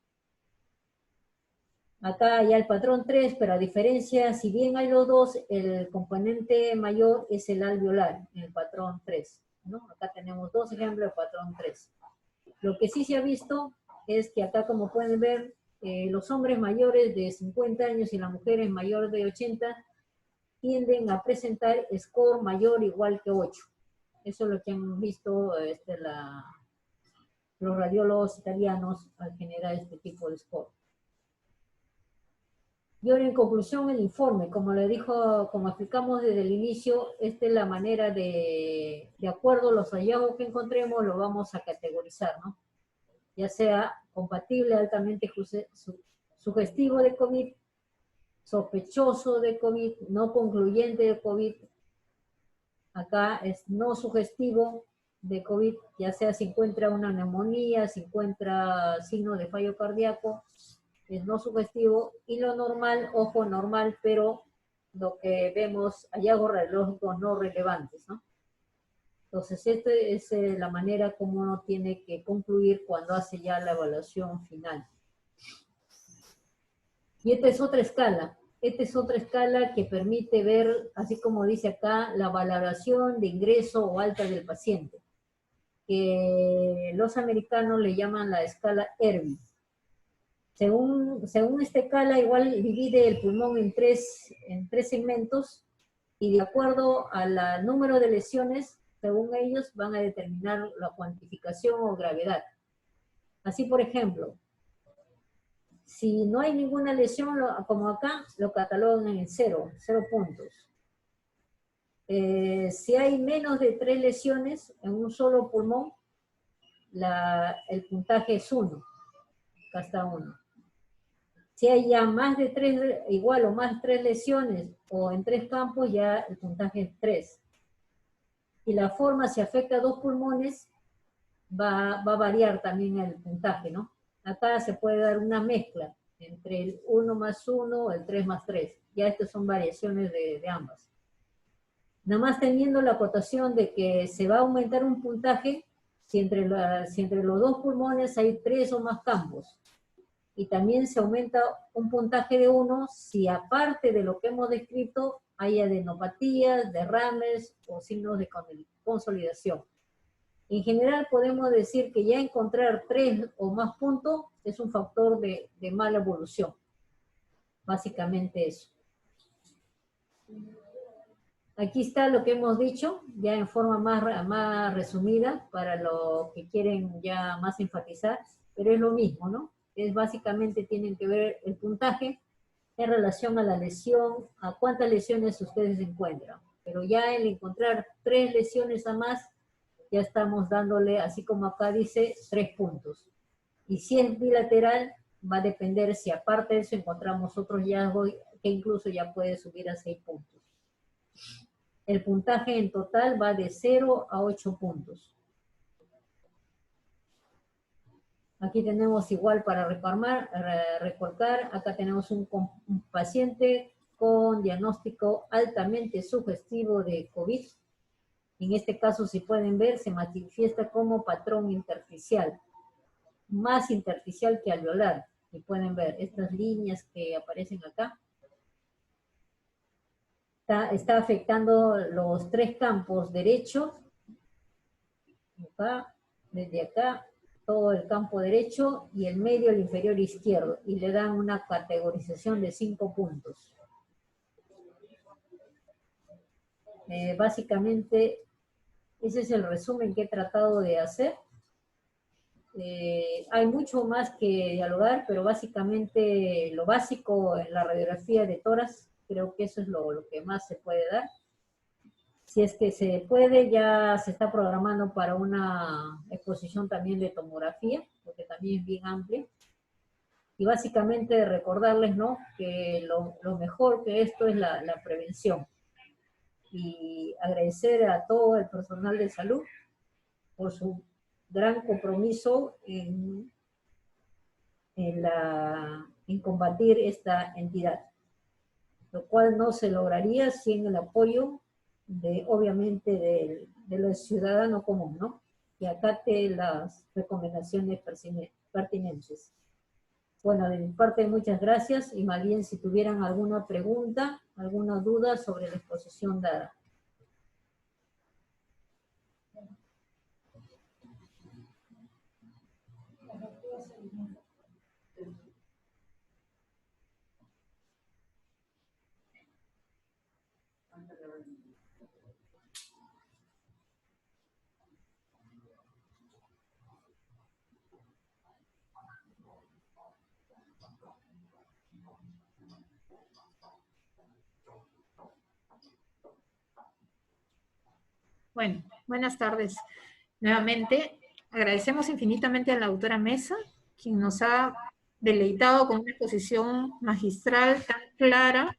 Acá ya el patrón 3, pero a diferencia, si bien hay los dos, el componente mayor es el alveolar, en el patrón 3, ¿no? Acá tenemos dos ejemplos de patrón 3. Lo que sí se ha visto es que acá, como pueden ver, los hombres mayores de 50 años y las mujeres mayores de 80 tienden a presentar score mayor o igual que 8. Eso es lo que han visto los radiólogos italianos al generar este tipo de score. Y ahora, en conclusión, el informe, como explicamos desde el inicio, esta es la manera de acuerdo a los hallazgos que encontremos, lo vamos a categorizar, ¿no? Ya sea compatible, altamente sugestivo de COVID, sospechoso de COVID, no concluyente de COVID. Acá es no sugestivo de COVID, ya sea si encuentra una neumonía, si encuentra signos de fallo cardíaco, es no sugestivo. Y lo normal, ojo, normal, pero lo que vemos, hallazgos radiológicos no relevantes, ¿no? Entonces, esta es la manera como uno tiene que concluir cuando hace ya la evaluación final. Y esta es otra escala. Esta es otra escala que permite ver, así como dice acá, la valoración de ingreso o alta del paciente, que los americanos le llaman la escala Ervin. Según esta escala, igual divide el pulmón en tres segmentos, y de acuerdo al número de lesiones, según ellos, van a determinar la cuantificación o gravedad. Así, por ejemplo, si no hay ninguna lesión, como acá, lo catalogan en 0 puntos. Si hay menos de 3 lesiones en un solo pulmón, el puntaje es 1. Acá está 1. Si hay ya más de 3, igual o más 3 lesiones, o en 3 campos, ya el puntaje es 3. Y la forma, si afecta a 2 pulmones, va a variar también el puntaje, ¿no? Acá se puede dar una mezcla entre el 1 más 1 o el 3 más 3. Ya estas son variaciones de ambas. Nada más teniendo la acotación de que se va a aumentar un puntaje si entre los dos pulmones hay 3 o más campos. Y también se aumenta un puntaje de 1 si aparte de lo que hemos descrito hay adenopatías, derrames o signos de consolidación. En general podemos decir que ya encontrar 3 o más puntos es un factor de mala evolución. Básicamente eso. Aquí está lo que hemos dicho, ya en forma más resumida, para los que quieren ya más enfatizar, pero es lo mismo, ¿no? Es básicamente tienen que ver el puntaje en relación a la lesión, a cuántas lesiones ustedes encuentran. Pero ya el encontrar 3 lesiones a más, ya estamos dándole, así como acá dice, 3 puntos. Y si es bilateral, va a depender si aparte de eso encontramos otros hallazgos que incluso ya puede subir a 6 puntos. El puntaje en total va de 0 a 8 puntos. Aquí tenemos igual para recortar, acá tenemos un paciente con diagnóstico altamente sugestivo de COVID. En este caso, si pueden ver, se manifiesta como patrón intersticial, más intersticial que alveolar. Y pueden ver estas líneas que aparecen acá. Está afectando los 3 campos derecho, acá, desde acá, todo el campo derecho y el medio, el inferior izquierdo, y le dan una categorización de 5 puntos. Básicamente, ese es el resumen que he tratado de hacer. Hay mucho más que dialogar, pero básicamente lo básico en la radiografía de tórax, creo que eso es lo que más se puede dar. Si es que se puede, ya se está programando para una exposición también de tomografía, porque también es bien amplia. Y básicamente recordarles, ¿no?, que lo mejor que esto es la prevención. Y agradecer a todo el personal de salud por su gran compromiso en combatir esta entidad, lo cual no se lograría sin el apoyo obviamente de los ciudadanos común, ¿no?, que acate las recomendaciones pertinentes. Bueno, de mi parte muchas gracias, y más bien si tuvieran alguna pregunta, alguna duda sobre la exposición dada. Bueno, buenas tardes. Nuevamente, agradecemos infinitamente a la doctora Mesa, quien nos ha deleitado con una exposición magistral tan clara.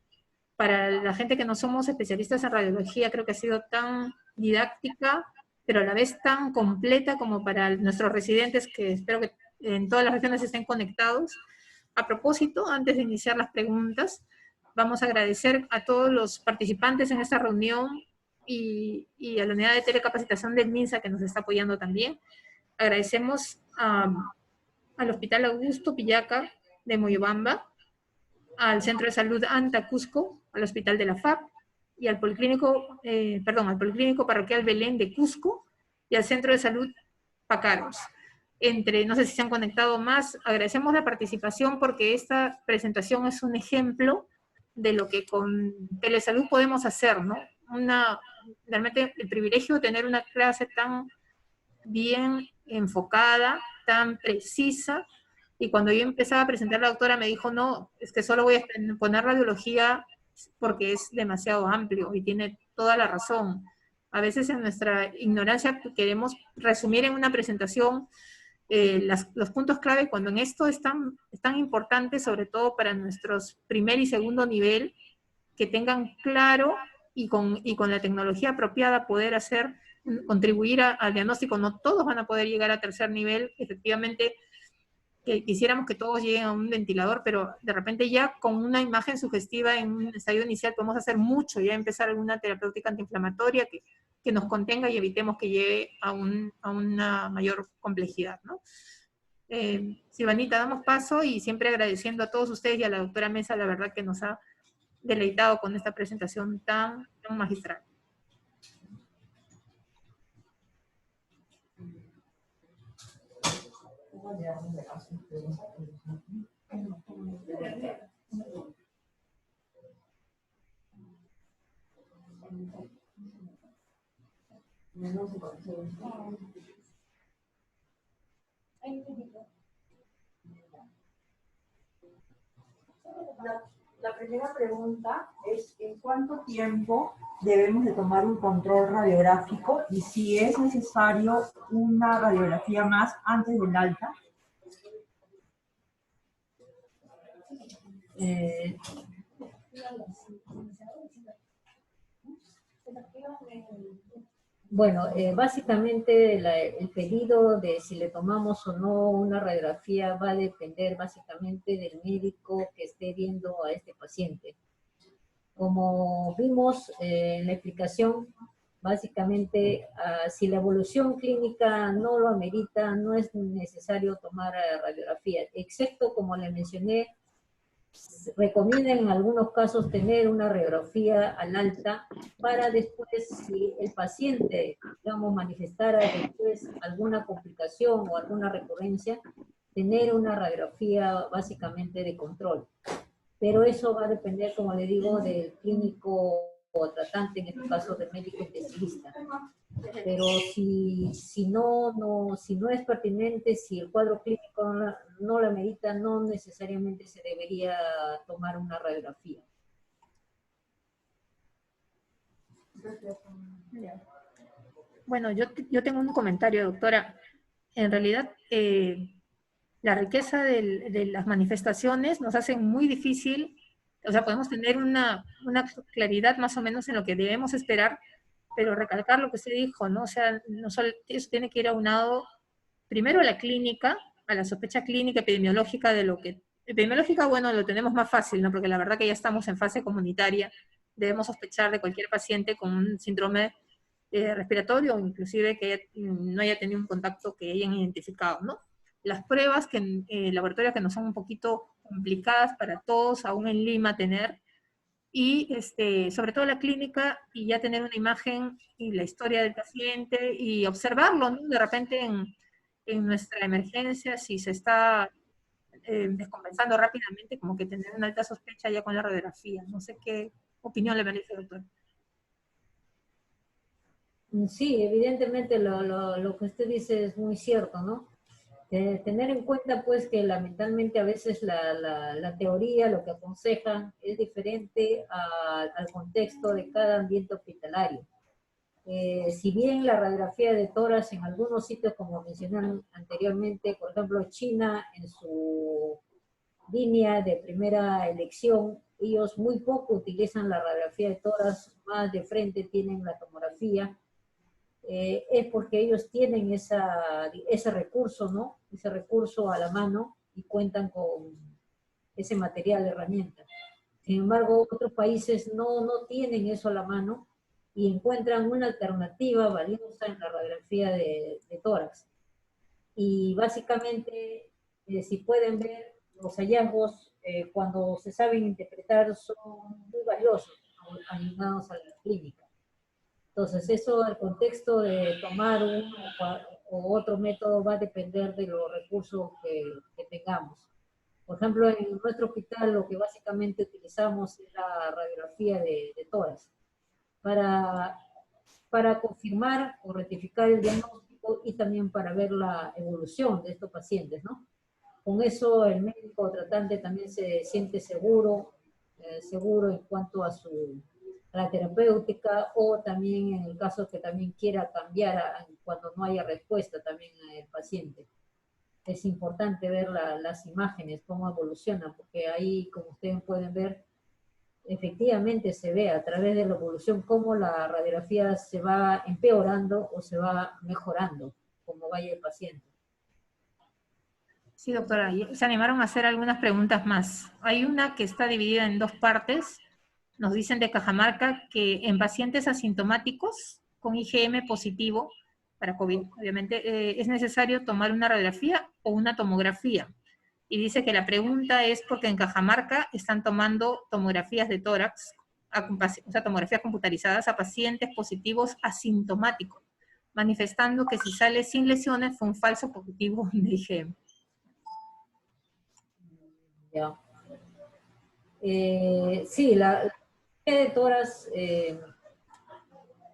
Para la gente que no somos especialistas en radiología, creo que ha sido tan didáctica, pero a la vez tan completa como para nuestros residentes, que espero que en todas las regiones estén conectados. A propósito, antes de iniciar las preguntas, vamos a agradecer a todos los participantes en esta reunión y a la unidad de telecapacitación del MINSA, que nos está apoyando también. Agradecemos al Hospital Augusto Pillaca de Moyobamba, al Centro de Salud Anta Cusco, al Hospital de la FAP, y al Policlínico Parroquial Belén de Cusco, y al Centro de Salud Pacaros. No sé si se han conectado más. Agradecemos la participación porque esta presentación es un ejemplo de lo que con Telesalud podemos hacer, ¿no? Realmente el privilegio de tener una clase tan bien enfocada, tan precisa. Y cuando yo empezaba a presentar, la doctora me dijo, no, es que solo voy a poner radiología porque es demasiado amplio, y tiene toda la razón. A veces en nuestra ignorancia queremos resumir en una presentación los puntos clave, cuando en esto es tan importante, sobre todo para nuestros primer y segundo nivel, que tengan claro y con la tecnología apropiada poder contribuir al diagnóstico. No todos van a poder llegar a tercer nivel, efectivamente, que quisiéramos que todos lleguen a un ventilador, pero de repente ya con una imagen sugestiva en un estadio inicial podemos hacer mucho, ya empezar alguna terapéutica antiinflamatoria que nos contenga y evitemos que llegue a una mayor complejidad, ¿no? Silvanita, damos paso, y siempre agradeciendo a todos ustedes y a la doctora Mesa, la verdad que nos ha deleitado con esta presentación tan magistral. La primera pregunta es ¿en cuánto tiempo debemos de tomar un control radiográfico y si es necesario una radiografía más antes del alta? Bueno, básicamente el pedido de si le tomamos o no una radiografía va a depender básicamente del médico que esté viendo a este paciente. Como vimos en la explicación, básicamente si la evolución clínica no lo amerita, no es necesario tomar radiografía, excepto, como le mencioné, recomiendan en algunos casos tener una radiografía al alta para después, si el paciente, digamos, manifestara después alguna complicación o alguna recurrencia, tener una radiografía básicamente de control. Pero eso va a depender, como le digo, del clínico o tratante, en este caso del médico intensivista. Pero si no es pertinente, si el cuadro clínico no lo amerita, no necesariamente se debería tomar una radiografía. Bueno, yo tengo un comentario, doctora. En realidad, la riqueza de las manifestaciones nos hace muy difícil, o sea, podemos tener una claridad más o menos en lo que debemos esperar, pero recalcar lo que usted dijo, ¿no? O sea, no solo, eso tiene que ir aunado primero a la clínica, a la sospecha clínica epidemiológica de lo que... Epidemiológica, bueno, lo tenemos más fácil, ¿no? Porque la verdad que ya estamos en fase comunitaria, debemos sospechar de cualquier paciente con un síndrome respiratorio, o inclusive que no haya tenido un contacto que hayan identificado, ¿no? Las pruebas laboratorios que nos son un poquito complicadas para todos, aún en Lima tener, y sobre todo la clínica, y ya tener una imagen y la historia del paciente, y observarlo, ¿no? De repente en nuestra emergencia, si se está descompensando rápidamente, como que tener una alta sospecha ya con la radiografía. No sé qué opinión le merece, doctor. Sí, evidentemente lo que usted dice es muy cierto, ¿no? Tener en cuenta pues que lamentablemente a veces la teoría, lo que aconsejan, es diferente al contexto de cada ambiente hospitalario. Si bien la radiografía de tórax en algunos sitios, como mencioné anteriormente, por ejemplo China en su línea de primera elección, ellos muy poco utilizan la radiografía de tórax, más de frente tienen la tomografía, es porque ellos tienen ese recurso, ¿no? Ese recurso a la mano y cuentan con ese material de herramienta. Sin embargo, otros países no tienen eso a la mano y encuentran una alternativa valiosa en la radiografía de tórax. Y básicamente, si pueden ver, los hallazgos, cuando se saben interpretar, son muy valiosos, alineados a la clínica. Entonces, eso, el contexto de tomar uno o otro método va a depender de los recursos que tengamos. Por ejemplo, en nuestro hospital lo que básicamente utilizamos es la radiografía de tórax para confirmar o rectificar el diagnóstico y también para ver la evolución de estos pacientes, ¿no? Con eso el médico tratante también se siente seguro en cuanto a la terapéutica, o también en el caso que también quiera cambiar cuando no haya respuesta también el paciente. Es importante ver las imágenes, cómo evolucionan, porque ahí, como ustedes pueden ver, efectivamente se ve a través de la evolución cómo la radiografía se va empeorando o se va mejorando, como vaya el paciente. Sí, doctora, se animaron a hacer algunas preguntas más. Hay una que está dividida en dos partes. Nos dicen de Cajamarca que en pacientes asintomáticos con IgM positivo para COVID, obviamente, es necesario tomar una radiografía o una tomografía. Y dice que la pregunta es porque en Cajamarca están tomando tomografías de tórax, o sea, tomografías computarizadas a pacientes positivos asintomáticos, manifestando que si sale sin lesiones fue un falso positivo de IgM. Ya. Sí, la de tórax,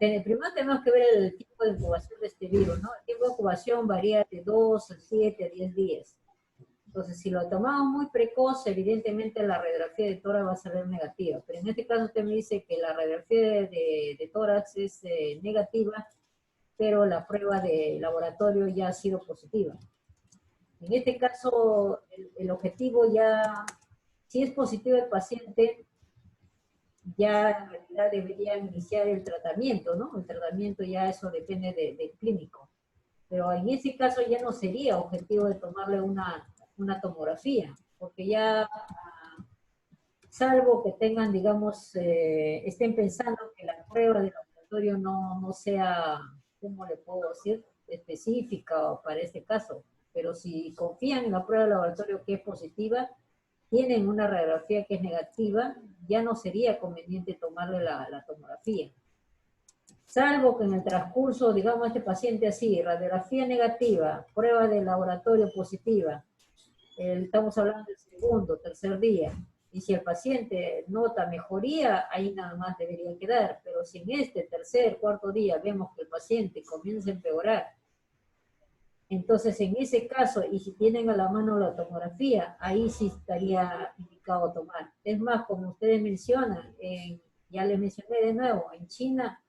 primero tenemos que ver el tiempo de incubación de este virus, ¿no? El tiempo de incubación varía de 2 a 7 a 10 días. Entonces, si lo tomamos muy precoz, evidentemente la radiografía de tórax va a salir negativa. Pero en este caso usted me dice que la radiografía de tórax es negativa, pero la prueba de laboratorio ya ha sido positiva. En este caso, el objetivo ya, si es positivo el paciente, ya en realidad debería iniciar el tratamiento, ¿no? El tratamiento ya eso depende del clínico. Pero en ese caso ya no sería objetivo de tomarle una tomografía, porque ya, salvo que tengan, digamos, estén pensando que la prueba de laboratorio no sea, ¿cómo le puedo decir?, específica para este caso. Pero si confían en la prueba de laboratorio que es positiva, tienen una radiografía que es negativa, ya no sería conveniente tomarle la tomografía. Salvo que en el transcurso, digamos, este paciente así, radiografía negativa, prueba de laboratorio positiva, estamos hablando del segundo, tercer día, y si el paciente nota mejoría, ahí nada más debería quedar, pero si en este tercer, cuarto día vemos que el paciente comienza a empeorar, entonces en ese caso, y si tienen a la mano la tomografía, ahí sí estaría indicado tomar. Es más, como ustedes mencionan, ya les mencioné de nuevo, en China,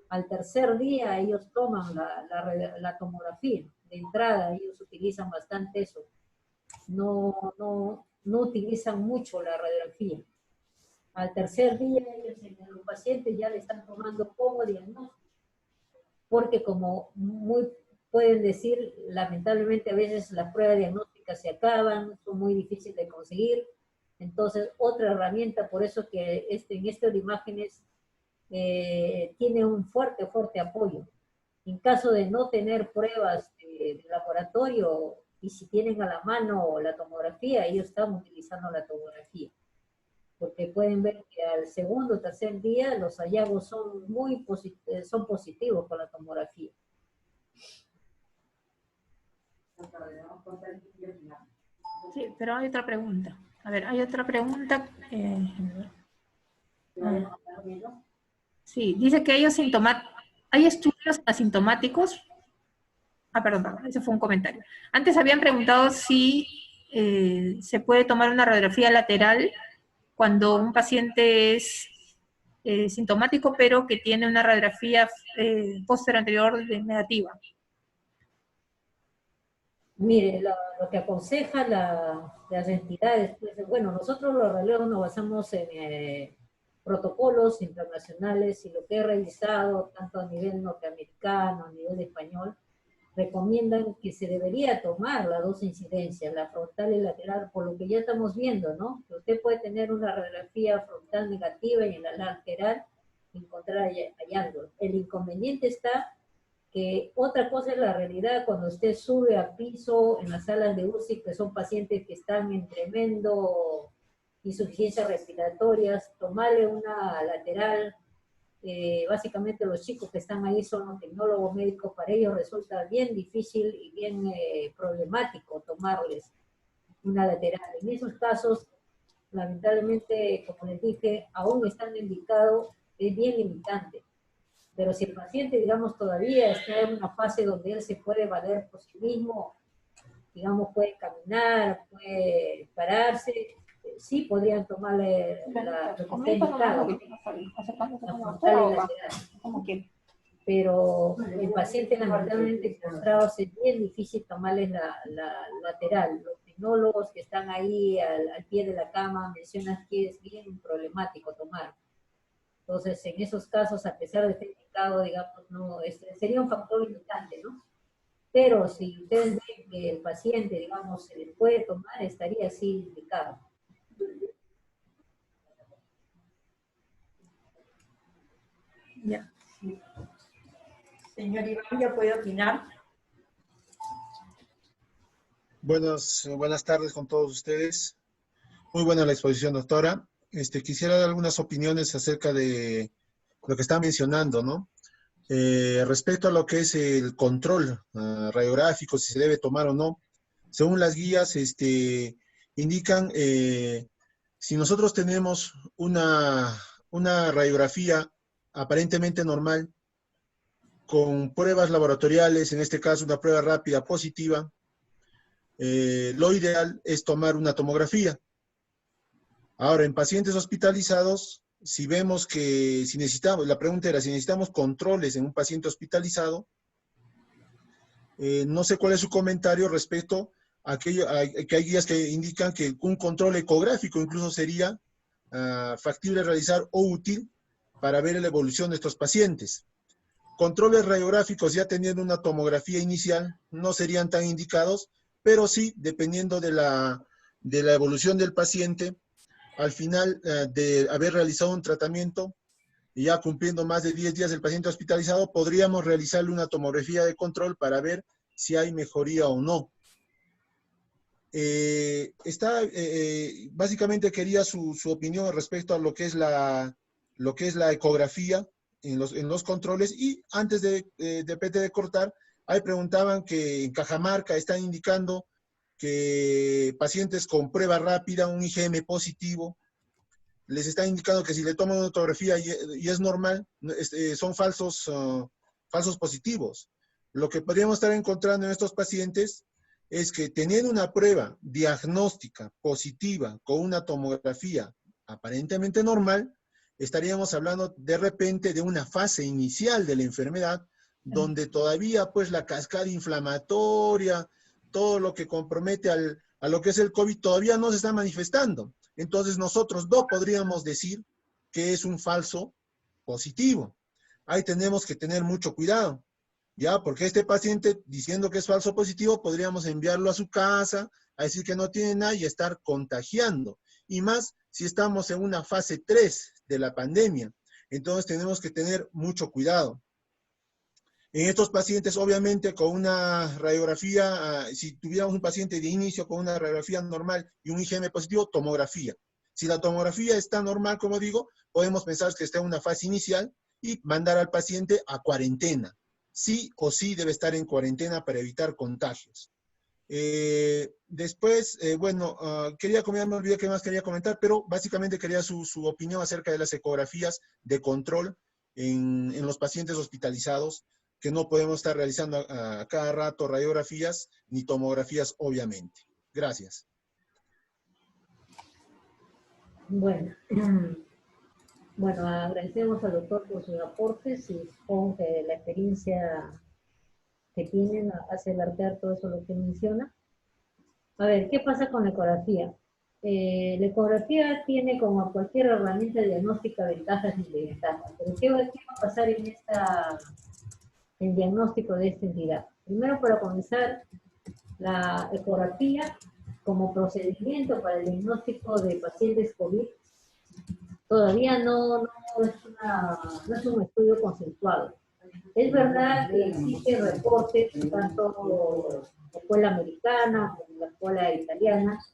al tercer día ellos toman la tomografía. De entrada, ellos utilizan bastante eso. No utilizan mucho la radiografía. Al tercer día, ellos en el paciente ya le están tomando como diagnóstico. Porque como pueden decir, lamentablemente a veces las pruebas diagnósticas se acaban, son muy difíciles de conseguir. Entonces, otra herramienta, por eso que en estas imágenes tiene un fuerte apoyo. En caso de no tener pruebas de laboratorio, y si tienen a la mano la tomografía, ellos están utilizando la tomografía. Porque pueden ver que al segundo o tercer día los hallazgos son son positivos con la tomografía. Sí, pero hay otra pregunta. A ver, hay otra pregunta. Sí, dice que hay estudios asintomáticos. Perdón, ese fue un comentario. Antes habían preguntado si se puede tomar una radiografía lateral cuando un paciente es sintomático, pero que tiene una radiografía póster anterior negativa. Mire, lo que aconseja las entidades, pues, bueno, nosotros los radiólogos nos basamos en protocolos internacionales y lo que he revisado, tanto a nivel norteamericano, a nivel español, recomiendan que se debería tomar las dos incidencias, la frontal y lateral, por lo que ya estamos viendo, ¿no? Que usted puede tener una radiografía frontal negativa y en la lateral encontrar hallazgos. El inconveniente está que otra cosa es la realidad cuando usted sube a piso en las salas de UCI, que son pacientes que están en tremendo insuficiencias respiratorias, tomarle una lateral, básicamente los chicos que están ahí son los tecnólogos médicos, para ellos resulta bien difícil y bien problemático tomarles una lateral. En esos casos, lamentablemente, como les dije, aún estando indicado, es bien limitante. Pero si el paciente, digamos, todavía está en una fase donde él se puede valer por sí mismo, digamos, puede caminar, puede pararse, sí podrían tomarle lo que está indicado, pero el paciente lamentablemente postrado es bien difícil tomarles la lateral. Los tecnólogos que están ahí al pie de la cama mencionan que es bien problemático tomar. Entonces, en esos casos, a pesar de estar indicado, digamos, no, sería un factor limitante, ¿no? Pero si ustedes ven que el paciente, digamos, se le puede tomar, estaría así indicado. Ya. Sí. Señor Iván, ¿ya puede opinar? Buenas tardes con todos ustedes. Muy buena la exposición, doctora. Quisiera dar algunas opiniones acerca de lo que está mencionando, ¿no? Respecto a lo que es el control radiográfico, si se debe tomar o no, según las guías, indican, si nosotros tenemos una radiografía aparentemente normal, con pruebas laboratoriales, en este caso una prueba rápida positiva, lo ideal es tomar una tomografía. Ahora, en pacientes hospitalizados, si vemos que, si necesitamos, la pregunta era, si necesitamos controles en un paciente hospitalizado, no sé cuál es su comentario respecto a que hay guías que indican que un control ecográfico incluso sería factible realizar o útil para ver la evolución de estos pacientes. Controles radiográficos ya teniendo una tomografía inicial no serían tan indicados, pero sí, dependiendo de la evolución del paciente, al final de haber realizado un tratamiento, y ya cumpliendo más de 10 días el paciente hospitalizado, podríamos realizarle una tomografía de control para ver si hay mejoría o no. Básicamente quería su opinión respecto a lo que es la ecografía en los controles, y antes de cortar, ahí preguntaban que en Cajamarca están indicando que pacientes con prueba rápida, un IgM positivo, les está indicando que si le toman una fotografía y es normal, son falsos positivos. Lo que podríamos estar encontrando en estos pacientes es que teniendo una prueba diagnóstica positiva con una tomografía aparentemente normal, estaríamos hablando de repente de una fase inicial de la enfermedad, donde todavía pues la cascada inflamatoria, todo lo que compromete a lo que es el COVID todavía no se está manifestando. Entonces nosotros no podríamos decir que es un falso positivo. Ahí tenemos que tener mucho cuidado, ¿ya? Porque este paciente, diciendo que es falso positivo, podríamos enviarlo a su casa, a decir que no tiene nada y estar contagiando. Y más si estamos en una fase 3 de la pandemia. Entonces tenemos que tener mucho cuidado. En estos pacientes, obviamente, con una radiografía, si tuviéramos un paciente de inicio con una radiografía normal y un IgM positivo, tomografía. Si la tomografía está normal, como digo, podemos pensar que está en una fase inicial y mandar al paciente a cuarentena. Sí o sí debe estar en cuarentena para evitar contagios. Después, me olvidé qué más quería comentar, pero básicamente quería su opinión acerca de las ecografías de control en los pacientes hospitalizados, que no podemos estar realizando a cada rato radiografías ni tomografías, obviamente. Gracias. Bueno, agradecemos al doctor por sus aportes y supongo que la experiencia que tienen hace alertar todo eso lo que menciona. A ver, ¿qué pasa con la ecografía? La ecografía tiene, como cualquier herramienta diagnóstica, ventajas y desventajas. Pero ¿qué va a pasar en el diagnóstico de esta entidad? Primero, para comenzar, la ecografía como procedimiento para el diagnóstico de pacientes COVID todavía no es un estudio consensuado. Es verdad que existen reportes, tanto la escuela americana como la escuela italiana,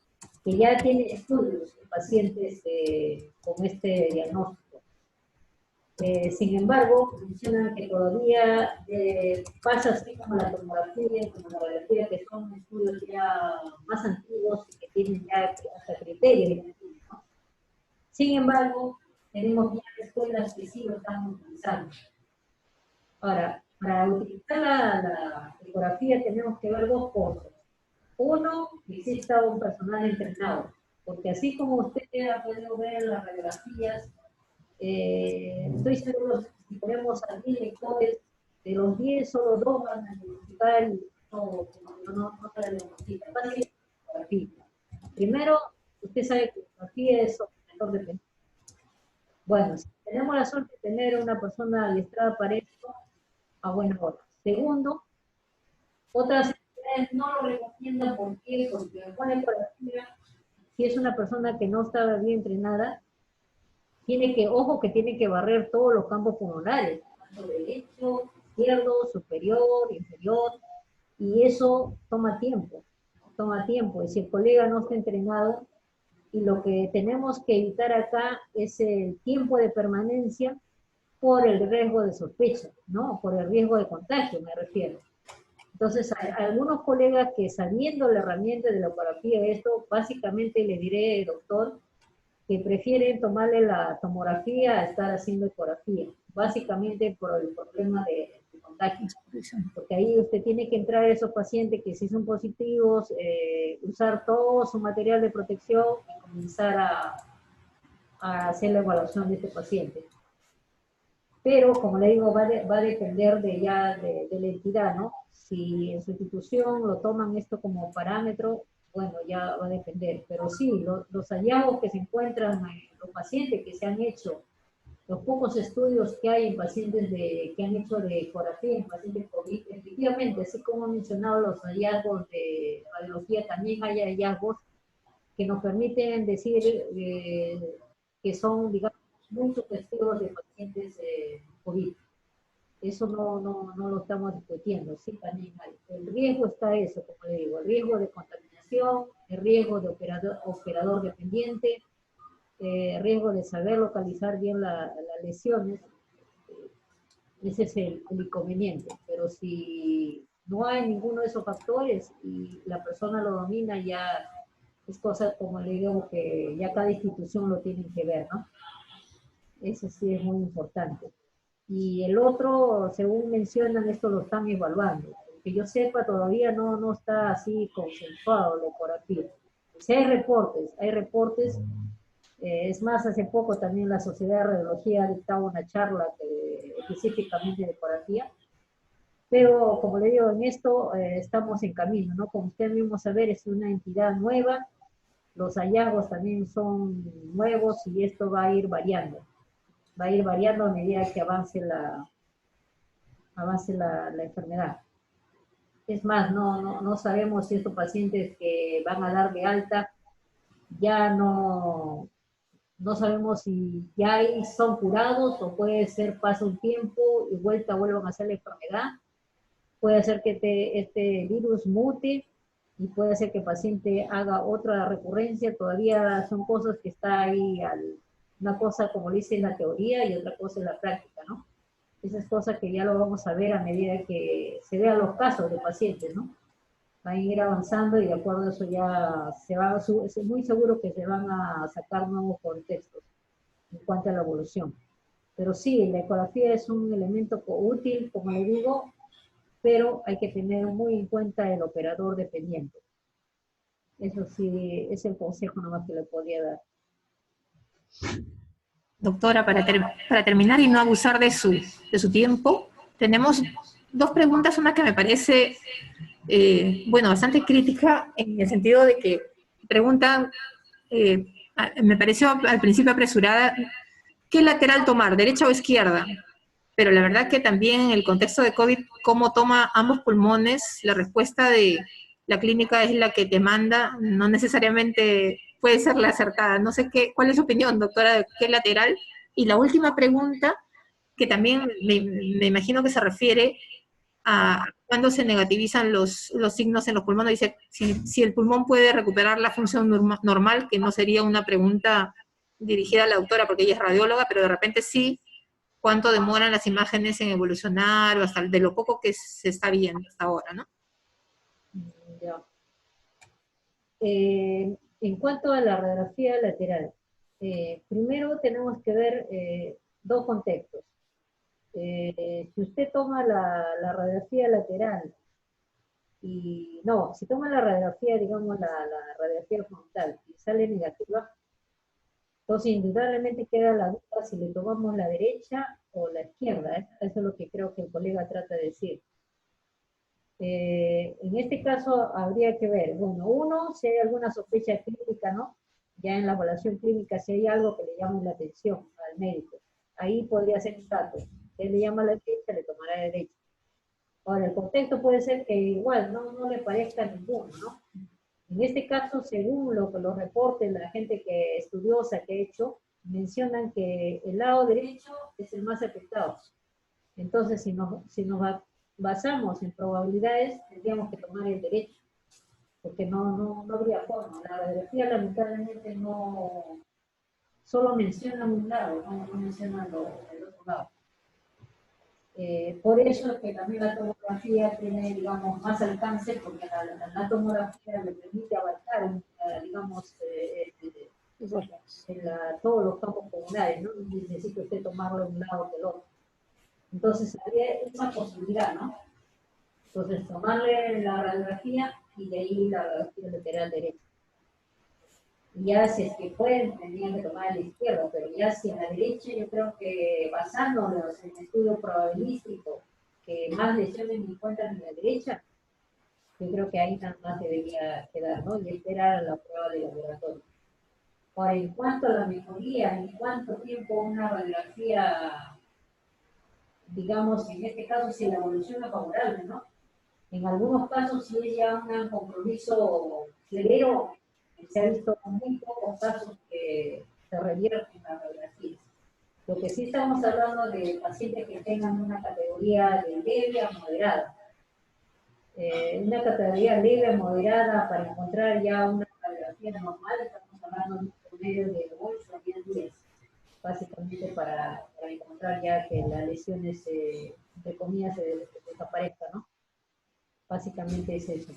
que ya tienen estudios de pacientes con este diagnóstico. Sin embargo, mencionan que todavía pasa así como la tomografía, como la radiografía, que son estudios ya más antiguos y que tienen ya hasta criterios, ¿no? Sin embargo, tenemos ya escuelas que sí lo están utilizando. Ahora, para utilizar la ecografía tenemos que ver dos cosas. Uno, que exista un personal entrenado, porque así como usted ha podido ver las radiografías, estoy seguro que si ponemos a 10 lectores, de los 10 solo 2 van a identificar y no se la diagnostica. Primero, usted sabe que la ecografía es objetor de peligro. Bueno, si tenemos la suerte de tener una persona adiestrada para esto, a buena hora. Segundo, otras entidades no lo recomiendan. ¿Por qué? Porque con ecografía, si es una persona que no está bien entrenada, tiene que barrer todos los campos pulmonares, tanto derecho, izquierdo, superior, inferior, y eso toma tiempo. toma tiempo, y si el colega no está entrenado, y lo que tenemos que evitar acá es el tiempo de permanencia por el riesgo de sospecha, ¿no? Por el riesgo de contagio, me refiero. Entonces, hay algunos colegas que sabiendo la herramienta de la ecografía, esto básicamente le diré, doctor, que prefieren tomarle la tomografía a estar haciendo ecografía, básicamente por el problema de contagio. Porque ahí usted tiene que entrar a esos pacientes que sí son positivos, usar todo su material de protección y comenzar a hacer la evaluación de este paciente. Pero, como le digo, va a depender de la entidad, ¿no? Si en su institución lo toman esto como parámetro, bueno, ya va a depender. Pero sí, los hallazgos que se encuentran en los pacientes que se han hecho, los pocos estudios que hay en pacientes que han hecho de ecografía, en pacientes COVID, efectivamente, así como han mencionado los hallazgos de radiología, también hay hallazgos que nos permiten decir que son, digamos, muy sugestivos de pacientes COVID. Eso no lo estamos discutiendo, sí, también hay. El riesgo está eso, como le digo, el riesgo de contaminación, el riesgo de operador dependiente, riesgo de saber localizar bien las lesiones, ese es el inconveniente. Pero si no hay ninguno de esos factores y la persona lo domina, ya es cosa, como le digo, que ya cada institución lo tiene que ver, ¿no? Eso sí es muy importante. Y el otro, según mencionan, esto lo están evaluando. Que yo sepa, todavía no está así consensuado la ecografía. Sí hay reportes. Es más, hace poco también la Sociedad de Radiología ha dictado una charla específicamente de ecografía. Pero, como le digo, en esto estamos en camino, ¿no? Como usted mismo sabe, es una entidad nueva, los hallazgos también son nuevos y esto va a ir variando. Va a ir variando a medida que avance la enfermedad. Es más, no sabemos si estos pacientes que van a dar de alta ya no sabemos si ya son curados o puede ser pasa un tiempo y vuelvan a hacer la enfermedad. Puede ser que este virus mute y puede ser que el paciente haga otra recurrencia. Todavía son cosas que está ahí, una cosa como dice en la teoría y otra cosa en la práctica, ¿no? Esas cosas que ya lo vamos a ver a medida que se vean los casos de pacientes, ¿no? Van a ir avanzando y de acuerdo a eso ya es muy seguro que se van a sacar nuevos contextos en cuanto a la evolución. Pero sí, la ecografía es un elemento útil, como le digo, pero hay que tener muy en cuenta el operador dependiente. Eso sí, es el consejo nomás que le podría dar. Doctora, para terminar y no abusar de su tiempo, tenemos dos preguntas, una que me parece, bastante crítica, en el sentido de que preguntan, me pareció al principio apresurada, ¿qué lateral tomar, derecha o izquierda? Pero la verdad que también en el contexto de COVID, cómo toma ambos pulmones, la respuesta de la clínica es la que te manda, no necesariamente puede ser la acertada. No sé cuál es su opinión, doctora, de qué lateral. Y la última pregunta, que también me imagino que se refiere a cuando se negativizan los signos en los pulmones. Dice, si el pulmón puede recuperar la función normal, que no sería una pregunta dirigida a la doctora porque ella es radióloga, pero de repente sí, cuánto demoran las imágenes en evolucionar o hasta de lo poco que se está viendo hasta ahora, ¿no? Ya. En cuanto a la radiografía lateral, primero tenemos que ver dos contextos. Si usted toma la radiografía lateral si toma la radiografía, digamos la radiografía frontal y sale negativa, entonces indudablemente queda la duda si le tomamos la derecha o la izquierda. Eso es lo que creo que el colega trata de decir. En este caso habría que ver, bueno, si hay alguna sospecha clínica, ¿no? Ya en la evaluación clínica, si hay algo que le llame la atención al médico, ahí podría ser un dato. Si él le llama a la derecha, le tomará la derecha. Ahora, el contexto puede ser que igual no le parezca ninguno, ¿no? En este caso, según los reportes, la gente estudiosa que ha hecho, mencionan que el lado derecho es el más afectado. Entonces, si nos basamos en probabilidades, tendríamos que tomar el derecho. porque no habría forma. La radiografía lamentablemente no, solo menciona un lado, no menciona el otro lado. Por eso es que también la tomografía tiene, digamos, más alcance, porque la tomografía le permite abarcar, digamos, todos los campos pulmonares, ¿no? Y necesita usted tomarlo de un lado que del otro. Entonces, había esa posibilidad, ¿no? Entonces, tomarle la radiografía y de ahí la radiografía lateral derecha. Y ya si es que pueden, tendrían que tomar a la izquierda, pero ya si en la derecha, yo creo que basándonos en el estudio probabilístico, que más lesiones me encuentran en la derecha, yo creo que ahí nada más debería quedar, ¿no? Y esperar la prueba de laboratorio. Ahora, en cuanto a la mejoría, en cuánto tiempo una radiografía, digamos, en este caso, si la evolución es favorable, ¿no? En algunos casos, si es ya un compromiso severo, se ha visto muy pocos casos que se revierten las radiografías. Lo que sí estamos hablando de pacientes que tengan una categoría de leve a moderada. Una categoría leve a moderada, para encontrar ya una radiografía normal, estamos hablando de un promedio de 8 a 10 días, básicamente para encontrar ya que las lesiones, entre comillas, desaparezcan, ¿no? Básicamente es eso.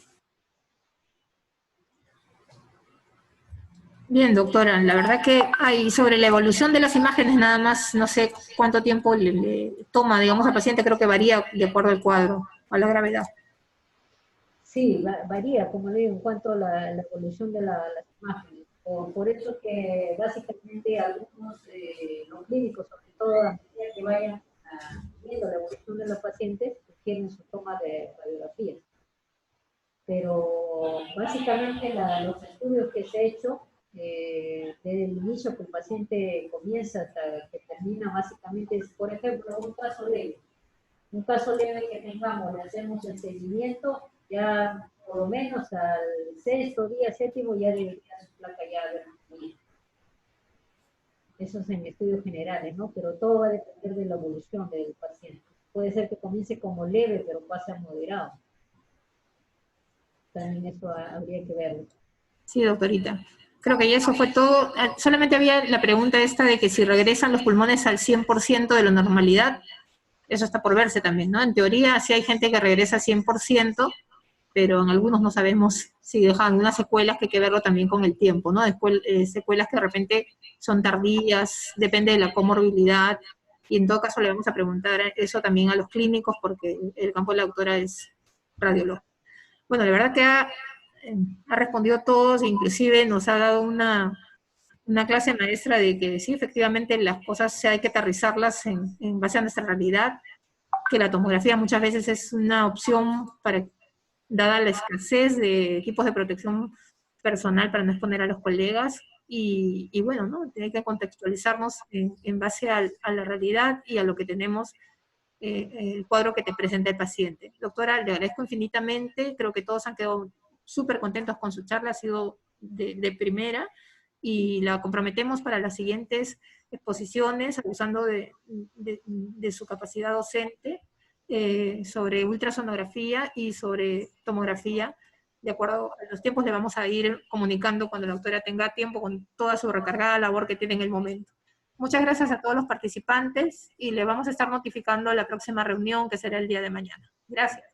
Bien, doctora, la verdad que hay sobre la evolución de las imágenes nada más, no sé cuánto tiempo le toma, digamos, al paciente, creo que varía de acuerdo al cuadro, a la gravedad. Sí, varía, como le digo, en cuanto a la evolución de las imágenes. Por eso que básicamente algunos, los clínicos, sobre todo a medida que vayan viendo la evolución de los pacientes, requieren su toma de radiografías. Pero básicamente los estudios que se ha hecho, desde el inicio que el paciente comienza hasta que termina, básicamente es, por ejemplo, un caso leve. Un caso leve que tengamos, le hacemos el seguimiento, ya por lo menos al sexto día, séptimo, ya debería su placa ya haber disminuido. Eso es en estudios generales, ¿no? Pero todo va a depender de la evolución del paciente. Puede ser que comience como leve, pero pase a moderado. También eso habría que verlo. Sí, doctorita. Creo que ya eso fue todo. Solamente había la pregunta esta de que si regresan los pulmones al 100% de la normalidad, eso está por verse también, ¿no? En teoría sí hay gente que regresa al 100%, pero en algunos no sabemos si dejan unas secuelas que hay que verlo también con el tiempo, ¿no? Después, secuelas que de repente son tardías, depende de la comorbilidad, y en todo caso le vamos a preguntar eso también a los clínicos, porque el campo de la doctora es radiólogo. Bueno, la verdad que ha respondido a todos, inclusive nos ha dado una clase maestra de que sí, efectivamente las cosas hay que aterrizarlas en base a nuestra realidad, que la tomografía muchas veces es una opción para, dada la escasez de equipos de protección personal para no exponer a los colegas, y bueno, ¿no? Hay que contextualizarnos en base a la realidad y a lo que tenemos, el cuadro que te presenta el paciente. Doctora, le agradezco infinitamente, creo que todos han quedado súper contentos con su charla, ha sido de primera, y la comprometemos para las siguientes exposiciones, abusando de su capacidad docente, sobre ultrasonografía y sobre tomografía. De acuerdo a los tiempos, le vamos a ir comunicando cuando la doctora tenga tiempo con toda su recargada labor que tiene en el momento. Muchas gracias a todos los participantes y le vamos a estar notificando la próxima reunión, que será el día de mañana. Gracias.